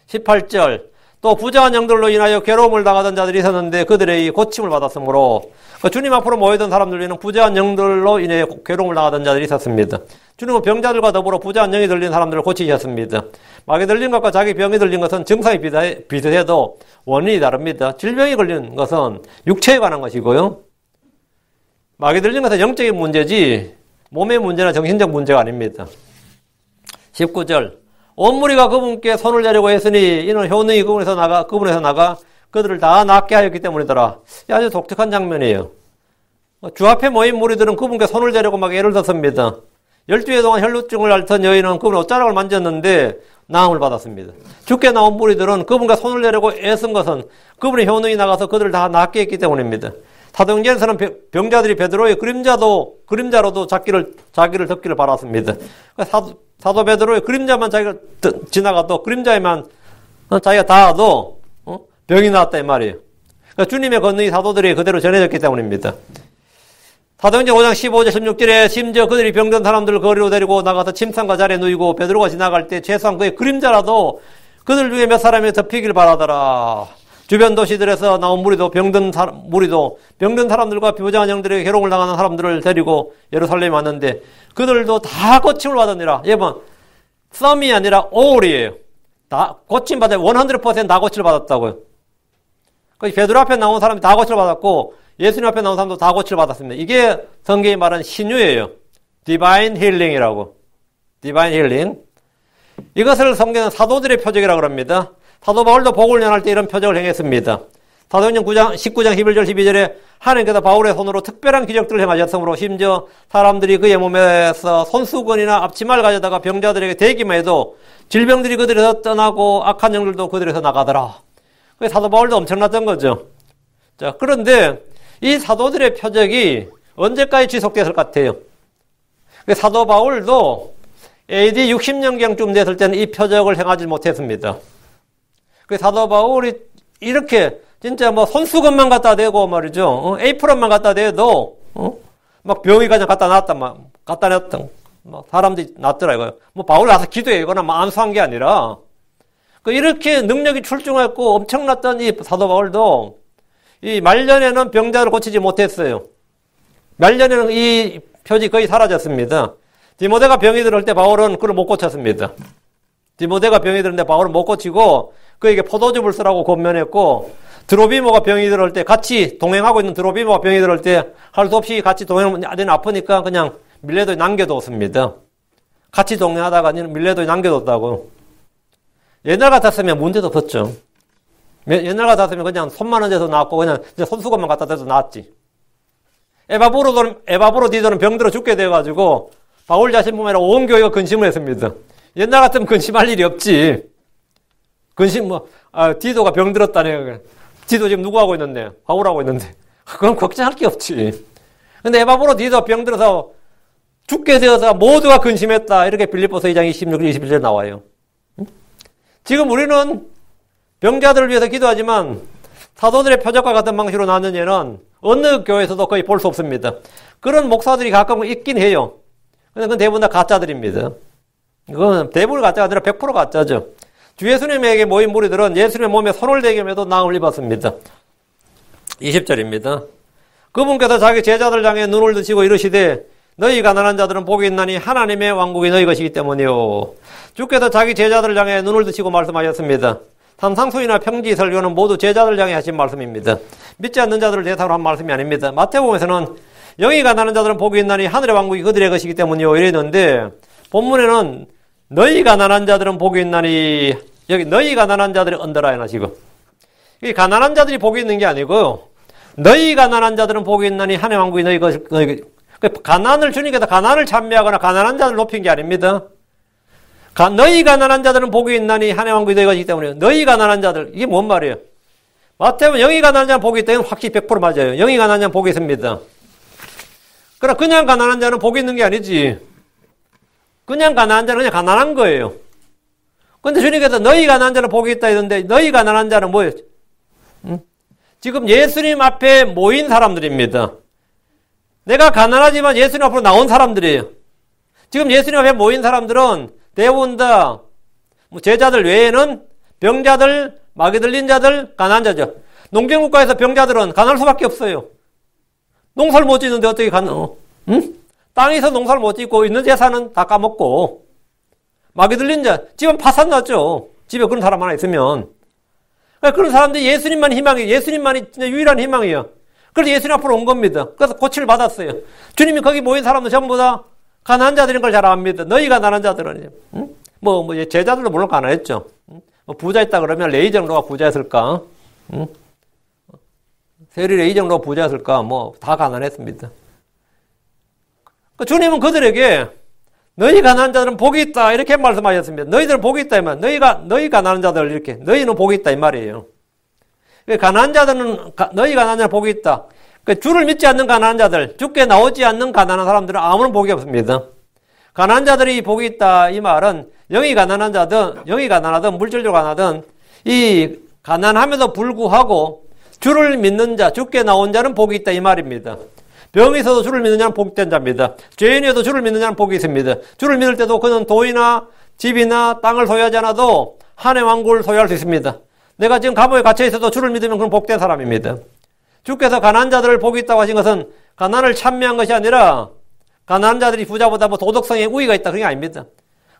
18절 또 부자한 영들로 인하여 괴로움을 당하던 자들이 있었는데 그들의 고침을 받았으므로 주님 앞으로 모이던 사람들 중에는 부자한 영들로 인해 괴로움을 당하던 자들이 있었습니다. 주님은 병자들과 더불어 부자한 영이 들린 사람들을 고치셨습니다. 마귀 들린 것과 자기 병이 들린 것은 증상이 비슷해도 원인이 다릅니다. 질병이 걸린 것은 육체에 관한 것이고요. 마귀 들린 것은 영적인 문제지 몸의 문제나 정신적 문제가 아닙니다. 19절 온 무리가 그분께 손을 내려고 했으니 이는 효능이 그분에서 나가 그들을 다 낫게 하였기 때문이더라. 아주 독특한 장면이에요. 주 앞에 모인 무리들은 그분께 손을 대려고 막 애를 썼습니다. 12해 동안 혈루증을 앓던 여인은 그분의 옷자락을 만졌는데 나음을 받았습니다. 주께 나온 무리들은 그분과 손을 내려고 애쓴 것은 그분의 효능이 나가서 그들을 다 낫게 했기 때문입니다. 사도행전에서는 병자들이 베드로의 그림자로도 자기를 덮기를 바랐습니다. 사도 베드로의 그림자만 자기가 지나가도 그림자에만 자기가 닿아도 병이 나았다 이 말이에요. 그러니까 주님의 권능이 사도들에게 그대로 전해졌기 때문입니다. 사도행전 5장 15절 16절에 심지어 그들이 병든 사람들을 거리로 데리고 나가서 침상과 자리에 누이고 베드로가 지나갈 때 최소한 그의 그림자라도 그들 중에 몇 사람이 덮이길 바라더라. 주변 도시들에서 나온 병든 사람들과 부자한 영들에게 괴로움을 당하는 사람들을 데리고 예루살렘에 왔는데 그들도 다 고침을 받았느라. 여러분, 썸이 아니라 all이에요. 다 고침 받아요. 100% 다 고침을 받았다고요. 베드로 앞에 나온 사람이 다 고침을 받았고 예수님 앞에 나온 사람도 다 고침을 받았습니다. 이게 성경이 말하는 신유예요. Divine Healing이라고. Divine Healing. 이것을 성경은 사도들의 표적이라고 합니다. 사도 바울도 복을 전할 때 이런 표적을 행했습니다. 사도행전 19장 11절 12절에 하나님께서 바울의 손으로 특별한 기적들을 행하셨으므로 심지어 사람들이 그의 몸에서 손수건이나 앞치마를 가져다가 병자들에게 대기만 해도 질병들이 그들에서 떠나고 악한 영들도 그들에서 나가더라. 그게 사도 바울도 엄청났던 거죠. 자, 그런데 이 사도들의 표적이 언제까지 지속됐을 것 같아요? 사도 바울도 AD 60년경쯤 됐을 때는 이 표적을 행하지 못했습니다. 사도 바울이 이렇게 진짜 뭐 손수건만 갖다 대고 말이죠. 에이프런만 갖다 대도 막 병이 그냥 갖다 놨던 사람들이 낫더라 이거요. 뭐 바울 와서 기도해 이거나 뭐 안수한 게 아니라 이렇게 능력이 출중했고 엄청났던 이 사도 바울도 이 말년에는 병자를 고치지 못했어요. 말년에는 이 표지 거의 사라졌습니다. 디모데가 병이 들을 때 바울은 그걸 못 고쳤습니다. 디모데가 병이 들었는데 바울은 못 고치고 그에게 포도즙을 쓰라고 권면했고 드로비모가 병이 들을 때 같이 동행하고 있는 드로비모가 병이 들을 때 할 수 없이 같이 동행하면 아프니까 그냥 밀레도에 남겨뒀습니다. 같이 동행하다가 밀레도에 남겨뒀다고. 옛날 같았으면 문제도 없었죠. 옛날 같았으면 그냥 손만 얹어서 나왔고 그냥 손수건만 갖다 대서 나았지. 에바브로디도는 병들어 죽게 돼가지고 바울 자신 보면 온 교회가 근심을 했습니다. 옛날 같으면 근심할 일이 없지. 디도가 병들었다네. 디도 지금 누구 하고 있는데? 바울하고 있는데. 그건 걱정할 게 없지. 근데 에바브로디도 병들어서 죽게 되어서 모두가 근심했다. 이렇게 빌립보서 2장 26, 21절 나와요. 지금 우리는 병자들을 위해서 기도하지만 사도들의 표적과 같은 방식으로 나눈 예는 어느 교회에서도 거의 볼 수 없습니다. 그런 목사들이 가끔 있긴 해요. 근데 그건 대부분 다 가짜들입니다. 그건 대부분 가짜가 아니라 100% 가짜죠. 주 예수님에게 모인 무리들은 예수님의 몸에 손을 대기만 해도 나음을 입었습니다. 20절입니다. 그분께서 자기 제자들 향해 눈을 드시고 이르시되 너희 가난한 자들은 복이 있나니 하나님의 왕국이 너희 것이기 때문이요. 주께서 자기 제자들 향해 눈을 드시고 말씀하셨습니다. 산상수이나 평지 설교는 모두 제자들 향해 하신 말씀입니다. 믿지 않는 자들을 대상으로 한 말씀이 아닙니다. 마태복음에서는 영이 가난한 자들은 복이 있나니 하늘의 왕국이 그들의 것이기 때문이요 이랬는데 본문에는 너희 가난한 자들은 복이 있나니 여기 너희 가난한 자들이 언더라 해놔시고 이 가난한 자들이 복이 있는 게 아니고요. 너희 가난한 자들은 복이 있나니 하늘의 왕국이 너희 것이 가난을 주님께서 가난을 찬미하거나 가난한 자를 높인 게 아닙니다. 너희 가난한 자들은 복이 있나니 하늘의 왕국이 너희 것이기 때문에 너희 가난한 자들 이게 뭔 말이에요? 마태복음 영이 가난한 자는 복이 있다. 이건 확실히 100% 맞아요. 영이 가난한 자는 복이 있습니다. 그러나 그냥 가난한 자는 복이 있는 게 아니지. 그냥 가난한 자는 그냥 가난한 거예요. 근데 주님께서 너희 가난한 자는 복이 있다 이런데 너희 가난한 자는 뭐예요? 지금 예수님 앞에 모인 사람들입니다. 내가 가난하지만 예수님 앞으로 나온 사람들이에요. 지금 예수님 앞에 모인 사람들은 대부분 다 제자들 외에는 병자들, 마귀 들린 자들, 가난한 자죠. 농경국가에서 병자들은 가난할 수밖에 없어요. 농사를 못 짓는데 어떻게 땅에서 농사를 못 짓고 있는 재산은 다 까먹고 마귀 들린 자, 집은 파산 났죠. 집에 그런 사람 하나 있으면. 그런 사람들이 예수님만 희망이에요. 예수님만이 진짜 유일한 희망이에요. 그래서 예수님 앞으로 온 겁니다. 그래서 고침을 받았어요. 주님이 거기 모인 사람들 전부 다 가난한 자들인 걸 잘 압니다. 너희 가난한 자들은. 제자들도 물론 가난했죠. 부자 있다 그러면 레이 정도가 부자였을까? 세리 레이 정도가 부자였을까? 다 가난했습니다. 주님은 그들에게 너희 가난한 자들은 복이 있다 이렇게 말씀하셨습니다. 너희들은 복이 있다 이 말. 너희 가난한 자들 이렇게 너희는 복이 있다 이 말이에요. 가난한 자들은 너희 가난한 자는 복이 있다. 주를 믿지 않는 가난한 자들, 주께 나오지 않는 가난한 사람들은 아무런 복이 없습니다. 가난한 자들이 복이 있다 이 말은 영이 가난하든 물질적으로 가난하든 이 가난함에도 불구하고 주를 믿는 자, 주께 나온 자는 복이 있다 이 말입니다. 병이 있어도 주를 믿는 자는 복된 자입니다. 죄인이어도 주를 믿는 자는 복이 있습니다. 주를 믿을 때도 그는 돈이나 집이나 땅을 소유하지 않아도 한해 왕국을 소유할 수 있습니다. 내가 지금 감옥에 갇혀 있어도 주를 믿으면 그는 복된 사람입니다. 주께서 가난한 자들을 복이 있다고 하신 것은 가난을 찬미한 것이 아니라 가난한 자들이 부자보다 도덕성에 우위가 있다 그런 게 아닙니다.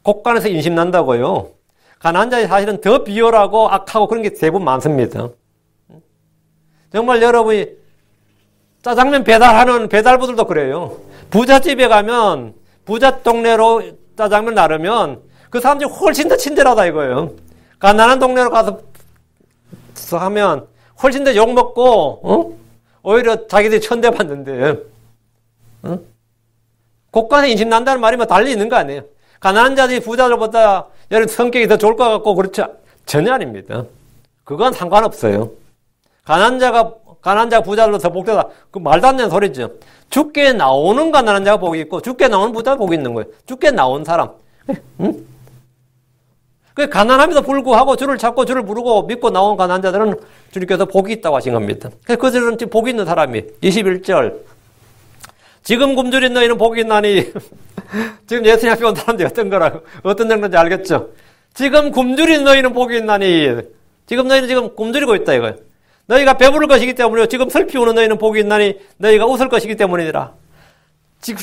곳간에서 인심난다고요. 가난한 자들이 사실은 더 비열하고 악하고 그런 게 대부분 많습니다. 정말 여러분이 짜장면 배달하는 배달부들도 그래요. 부잣집에 가면 부잣 동네로 짜장면 나르면 그 사람들이 훨씬 더 친절하다 이거예요. 가난한 동네로 가서 하면 훨씬 더 욕먹고 오히려 자기들이 천대받는데 곳간에 인심 난다는 말이 달리 있는 거 아니에요. 가난한 자들이 부자들보다 여러분 성격이 더 좋을 것 같고 그렇죠? 전혀 아닙니다. 그건 상관없어요. 가난한 자가 부자들로 더 복되다. 그 말도 안 되는 소리죠. 주께 나오는 가난한 자가 복이 있고 주께 나오는 부자가 복이 있는 거예요. 주께 나온 사람. 그 가난함에도 불구하고 주를 찾고 주를 부르고 믿고 나온 가난한 자들은 주님께서 복이 있다고 하신 겁니다. 그래서 그들은 지금 복이 있는 사람이 21절 지금 굶주린 너희는 복이 있나니 지금 예수님 앞에 온 사람들이 어떤 정도인지 알겠죠? 지금 굶주린 너희는 복이 있나니 지금 너희는 지금 굶주리고 있다 이거예요. 너희가 배부를 것이기 때문이요. 지금 슬피 우는 너희는 복이 있나니 너희가 웃을 것이기 때문이니라.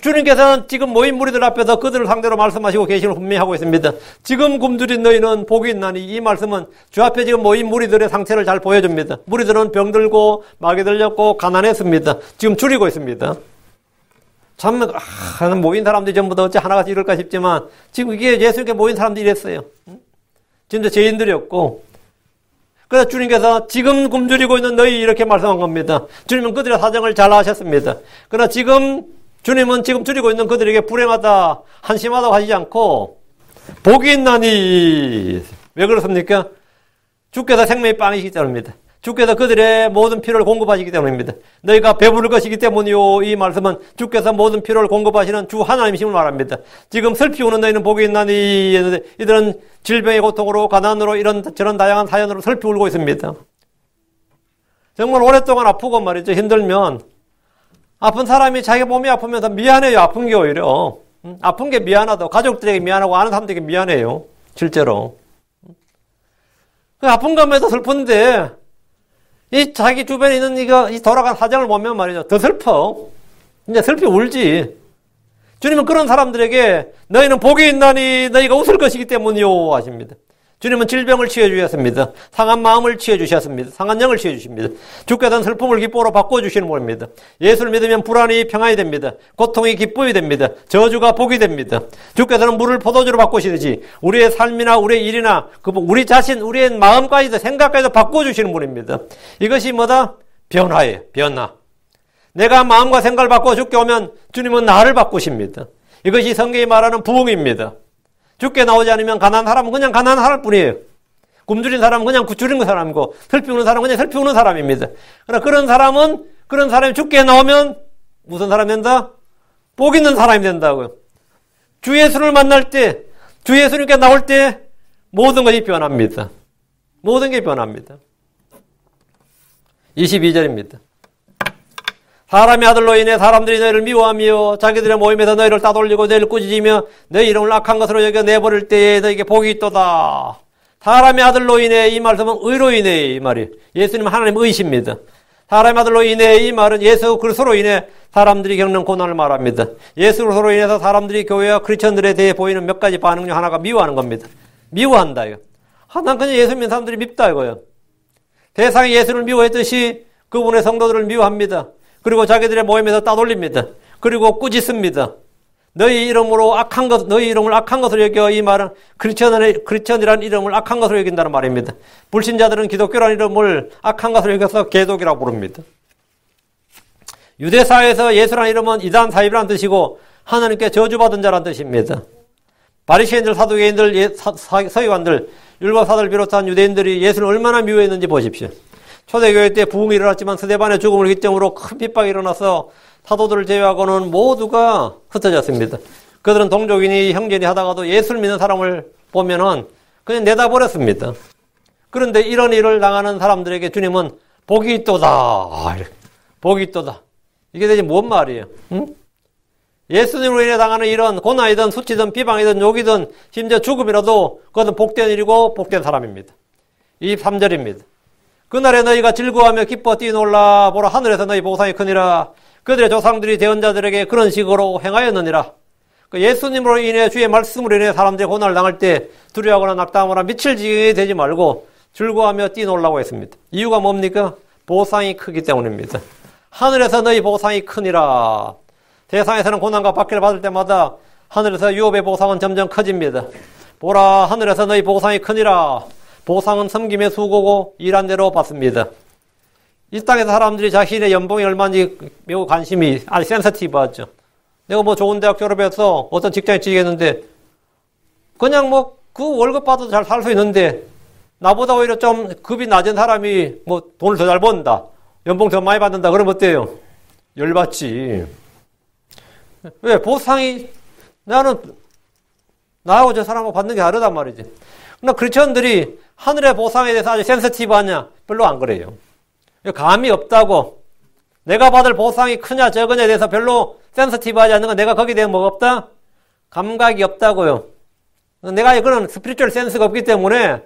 주님께서는 지금 모인 무리들 앞에서 그들을 상대로 말씀하시고 계시는 분명히 하고 있습니다. 지금 굶주린 너희는 복이 있나니 이 말씀은 주 앞에 지금 모인 무리들의 상태를 잘 보여줍니다. 무리들은 병들고 마귀 들렸고 가난했습니다. 지금 줄이고 있습니다. 참 모인 사람들이 전부 다 어째 하나같이 이럴까 싶지만 지금 이게 예수님께 모인 사람들이 이랬어요. 진짜 죄인들이었고 그래서 주님께서 지금 굶주리고 있는 너희 이렇게 말씀한 겁니다. 주님은 그들의 사정을 잘 아셨습니다. 그러나 주님은 지금 줄이고 있는 그들에게 불행하다, 한심하다고 하시지 않고 복이 있나니 왜 그렇습니까? 주께서 생명의 빵이시기 때문입니다. 주께서 그들의 모든 필요를 공급하시기 때문입니다. 너희가 배부를 것이기 때문이요. 이 말씀은 주께서 모든 필요를 공급하시는 주 하나님이심을 말합니다. 지금 슬피 우는 너희는 복이 있나니 이들은 질병의 고통으로 가난으로 저런 다양한 사연으로 슬피 울고 있습니다. 정말 오랫동안 아프고 말이죠. 힘들면 아픈 사람이 자기 몸이 아프면서 미안해요. 아픈 게 오히려. 아픈 게 미안하다고. 가족들에게 미안하고 아는 사람들에게 미안해요. 실제로. 아픈 감에도 슬픈데 이 자기 주변에 있는 이 돌아간 사정을 보면 말이죠. 더 슬퍼. 이제 슬피 울지. 주님은 그런 사람들에게 너희는 복이 있나니 너희가 웃을 것이기 때문이요 하십니다. 주님은 질병을 치유해주셨습니다. 상한 마음을 치유해주셨습니다. 상한 영을 치유해주십니다. 주께서는 슬픔을 기쁨으로 바꿔주시는 분입니다. 예수를 믿으면 불안이 평안이 됩니다. 고통이 기쁨이 됩니다. 저주가 복이 됩니다. 주께서는 물을 포도주로 바꾸시듯이 우리의 삶이나 우리의 일이나 우리 자신, 우리의 마음까지도 생각까지도 바꿔주시는 분입니다. 이것이 뭐다? 변화예요. 변화. 내가 마음과 생각을 바꿔 주께 오면 주님은 나를 바꾸십니다. 이것이 성경이 말하는 부흥입니다. 주께 나오지 않으면 가난한 사람은 그냥 가난할 뿐이에요. 굶주린 사람은 그냥 굶주린 사람이고 슬피 우는 사람은 그냥 슬피 우는 사람입니다. 그러나 그런 사람이 죽게 나오면 무슨 사람이 된다? 복 있는 사람이 된다고요. 주 예수를 만날 때, 주 예수님께 나올 때 모든 것이 변합니다. 모든 게 변합니다. 22절입니다. 사람의 아들로 인해 사람들이 너희를 미워하며 자기들의 모임에서 너희를 따돌리고 너희를 꾸짖으며 너희 이름을 악한 것으로 여겨 내버릴 때에 너희에게 복이 있도다. 사람의 아들로 인해, 이 말씀은 의로 인해 이 말이에요. 예수님은 하나님 의십니다. 사람의 아들로 인해, 이 말은 예수 그리스도로 인해 사람들이 겪는 고난을 말합니다. 예수 그리스도로 인해서 사람들이 교회와 크리스천들에 대해 보이는 몇 가지 반응 중 하나가 미워하는 겁니다. 미워한다 이거. 난 그냥 예수 믿는 사람들이 밉다 이거예요. 세상이 예수를 미워했듯이 그분의 성도들을 미워합니다. 그리고 자기들의 모임에서 따돌립니다. 그리고 꾸짖습니다. 너희 이름을 악한 것으로 여겨. 이 말은 크리스천이라는 이름을 악한 것으로 여긴다는 말입니다. 불신자들은 기독교라는 이름을 악한 것으로 여겨서 개독이라고 부릅니다. 유대사회에서 예수라는 이름은 이단 사입이라는 뜻이고 하나님께 저주받은 자라는 뜻입니다. 바리새인들, 사두개인들, 서기관들, 율법사들 비롯한 유대인들이 예수를 얼마나 미워했는지 보십시오. 초대교회 때 부흥이 일어났지만 스데반의 죽음을 기점으로 큰 핍박이 일어나서 사도들을 제외하고는 모두가 흩어졌습니다. 그들은 동족이니 형제니 하다가도 예수를 믿는 사람을 보면은 그냥 내다버렸습니다. 그런데 이런 일을 당하는 사람들에게 주님은 복이 있도다. 복이 있도다. 이게 대체 뭔 말이에요? 응? 예수님으로 인해 당하는 이런 고난이든 수치든 비방이든 욕이든 심지어 죽음이라도 그것은 복된 일이고 복된 사람입니다. 23절입니다. 그날에 너희가 즐거워하며 기뻐 뛰놀라. 보라, 하늘에서 너희 보상이 크니라. 그들의 조상들이 대언자들에게 그런 식으로 행하였느니라. 예수님으로 인해, 주의 말씀으로 인해 사람들이 고난을 당할 때 두려워하거나 낙담하거나 미칠 지경이 되지 말고 즐거워하며 뛰놀라고 했습니다. 이유가 뭡니까? 보상이 크기 때문입니다. 하늘에서 너희 보상이 크니라. 세상에서는 고난과 박해를 받을 때마다 하늘에서 유업의 보상은 점점 커집니다. 보라, 하늘에서 너희 보상이 크니라. 보상은 섬김의 수고고 일한 대로 받습니다. 이 땅에서 사람들이 자신의 연봉이 얼마인지 매우 관심이 아주 센서티브하죠. 내가 뭐 좋은 대학 졸업해서 어떤 직장에 취직했는데 그냥 뭐 그 월급 받아도 잘 살 수 있는데 나보다 오히려 좀 급이 낮은 사람이 뭐 돈을 더 잘 번다, 연봉 더 많이 받는다 그러면 어때요? 열받지. 왜? 보상이 나하고 저 사람하고 받는 게 다르단 말이지. 그러나 크리스천들이 하늘의 보상에 대해서 아주 센서티브하냐? 별로 안 그래요. 감이 없다고. 내가 받을 보상이 크냐 적으냐에 대해서 별로 센서티브하지 않는 건 내가 거기에 대해 뭐가 없다? 감각이 없다고요. 내가 그런 스피리추얼 센스가 없기 때문에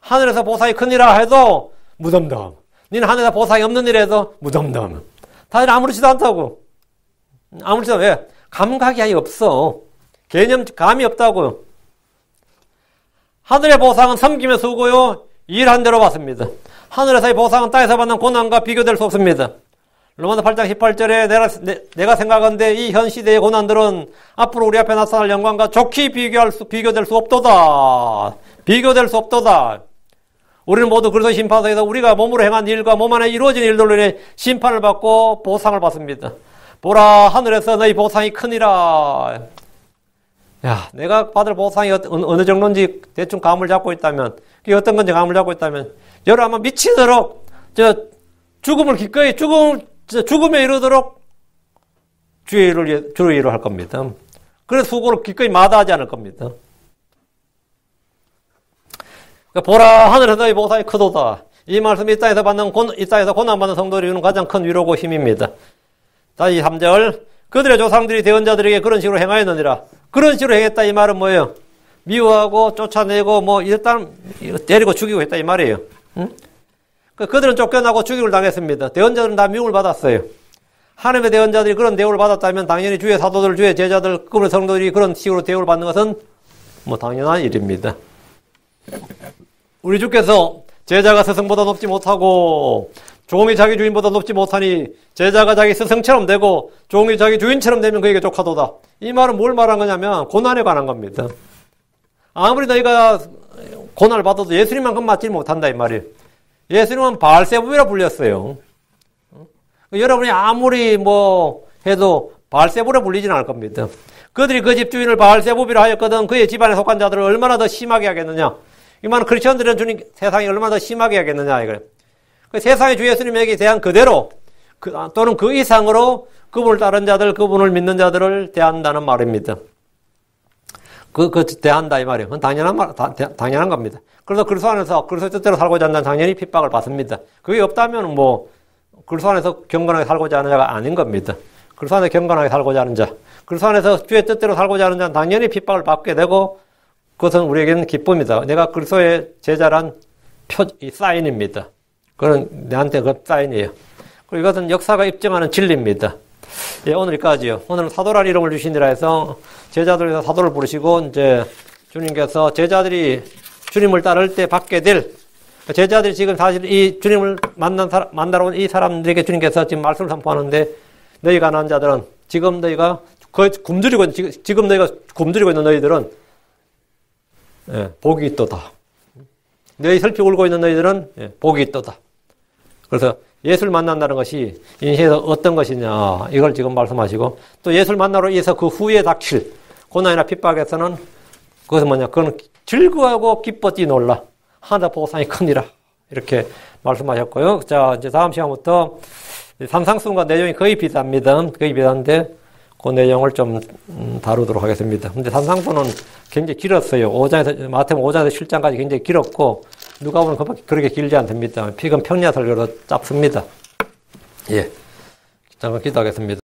하늘에서 보상이 크니라 해도 무덤덤. 니는 하늘에서 보상이 없는 일에도 무덤덤. 다들 아무렇지도 않다고. 아무렇지도 않아. 왜? 감각이 아예 없어. 감이 없다고요. 하늘의 보상은 섬김의 수고요. 일한 대로 받습니다. 하늘에서의 보상은 땅에서 받는 고난과 비교될 수 없습니다. 로마서 8장 18절에 내가 생각하는데 이 현 시대의 고난들은 앞으로 우리 앞에 나타날 영광과 좋게 비교될 수 없도다. 비교될 수 없도다. 우리는 모두 그리스도 심판서에서 우리가 몸으로 행한 일과 몸 안에 이루어진 일들로 인해 심판을 받고 보상을 받습니다. 보라, 하늘에서 너희 보상이 크니라. 야, 내가 받을 보상이 어느 정도인지 대충 감을 잡고 있다면, 그게 어떤 건지 감을 잡고 있다면, 여러분 아마 미치도록 죽음을 기꺼이 죽음에 이르도록 주의 일을 할 겁니다. 그래서 수고를 기꺼이 마다하지 않을 겁니다. 보라, 하늘에서 너희 보상이 크도다. 이 말씀이 이 땅에서 고난받는 성도들이 주는 가장 큰 위로고 힘입니다. 다시 3절. 그들의 조상들이 대언자들에게 그런 식으로 행하였느니라. 그런 식으로 행했다 이 말은 뭐예요? 미워하고 쫓아내고 뭐 일단 때리고 죽이고 했다 이 말이에요. 응? 그들은 쫓겨나고 죽임을 당했습니다. 대언자들은 다 미움을 받았어요. 하나님의 대언자들이 그런 대우를 받았다면 당연히 주의 사도들, 주의 제자들, 그분의 성도들이 그런 식으로 대우를 받는 것은 뭐 당연한 일입니다. 우리 주께서 제자가 스승보다 높지 못하고 종이 자기 주인보다 높지 못하니 제자가 자기 스승처럼 되고 종이 자기 주인처럼 되면 그에게 족하도다. 이 말은 뭘 말한 거냐면 고난에 관한 겁니다. 아무리 너희가 고난을 받아도 예수님만큼 맞지 못한다 이 말이에요. 예수님은 바알세부비라 불렸어요. 여러분이 아무리 뭐 해도 바알세부라 불리지는 않을 겁니다. 그들이 그 집 주인을 바알세부비라 하였거든 그의 집안에 속한 자들을 얼마나 더 심하게 하겠느냐. 이만 크리스천들은 주님 세상이 얼마나 더 심하게 하겠느냐 이거예요. 그 세상의 주 예수님에게 대한 그대로 또는 그 이상으로 그분을 따른 자들, 그분을 믿는 자들을 대한다는 말입니다. 대한다 이 말이에요. 그건 당연한 겁니다. 그래서 그리스도 안에서 그리스도 뜻대로 살고자 한다는 당연히 핍박을 받습니다. 그게 없다면 그리스도 안에서 경건하게 살고자 하는 자가 아닌 겁니다. 그리스도 안에서 경건하게 살고자 하는 자, 그리스도 안에서 주의 뜻대로 살고자 하는 자는 당연히 핍박을 받게 되고 그것은 우리에게는 기쁨이다. 내가 그리스도의 제자란 이 사인입니다. 그건 내한테 그 사인이에요. 그리고 이것은 역사가 입증하는 진리입니다. 예, 오늘 여기까지요. 오늘은 사도란 이름을 주시니라 해서 제자들에서 사도를 부르시고 이제 주님께서 제자들이 주님을 따를 때 받게 될 제자들이 지금 사실 이 주님을 만나러 온 이 사람들에게 주님께서 지금 말씀을 선포하는데 너희 가난한 자들은 지금 너희가 너희가 굶주리고 있는 너희들은 예, 복이 있도다. 너희 슬피 울고 있는 너희들은 예, 복이 있도다. 그래서 예수를 만난다는 것이 인생에서 어떤 것이냐 이걸 지금 말씀하시고 또 예수를 만나러 위해서 그 후에 닥칠 고난이나 핍박에서는 그것은 뭐냐 그건 즐거워하고 기뻤지 놀라 하나 보상이 크니라 이렇게 말씀하셨고요. 자 이제 다음 시간부터 산상수훈과 내용이 거의 비슷합니다. 거의 비슷한데 그 내용을 좀 다루도록 하겠습니다. 근데 산상수훈은 굉장히 길었어요. 마태복음 5장에서 7장까지 굉장히 길었고 누가복음은 그렇게 길지 않습니다. 이건 평야설교로 짧습니다. 예, 잠깐 기도하겠습니다.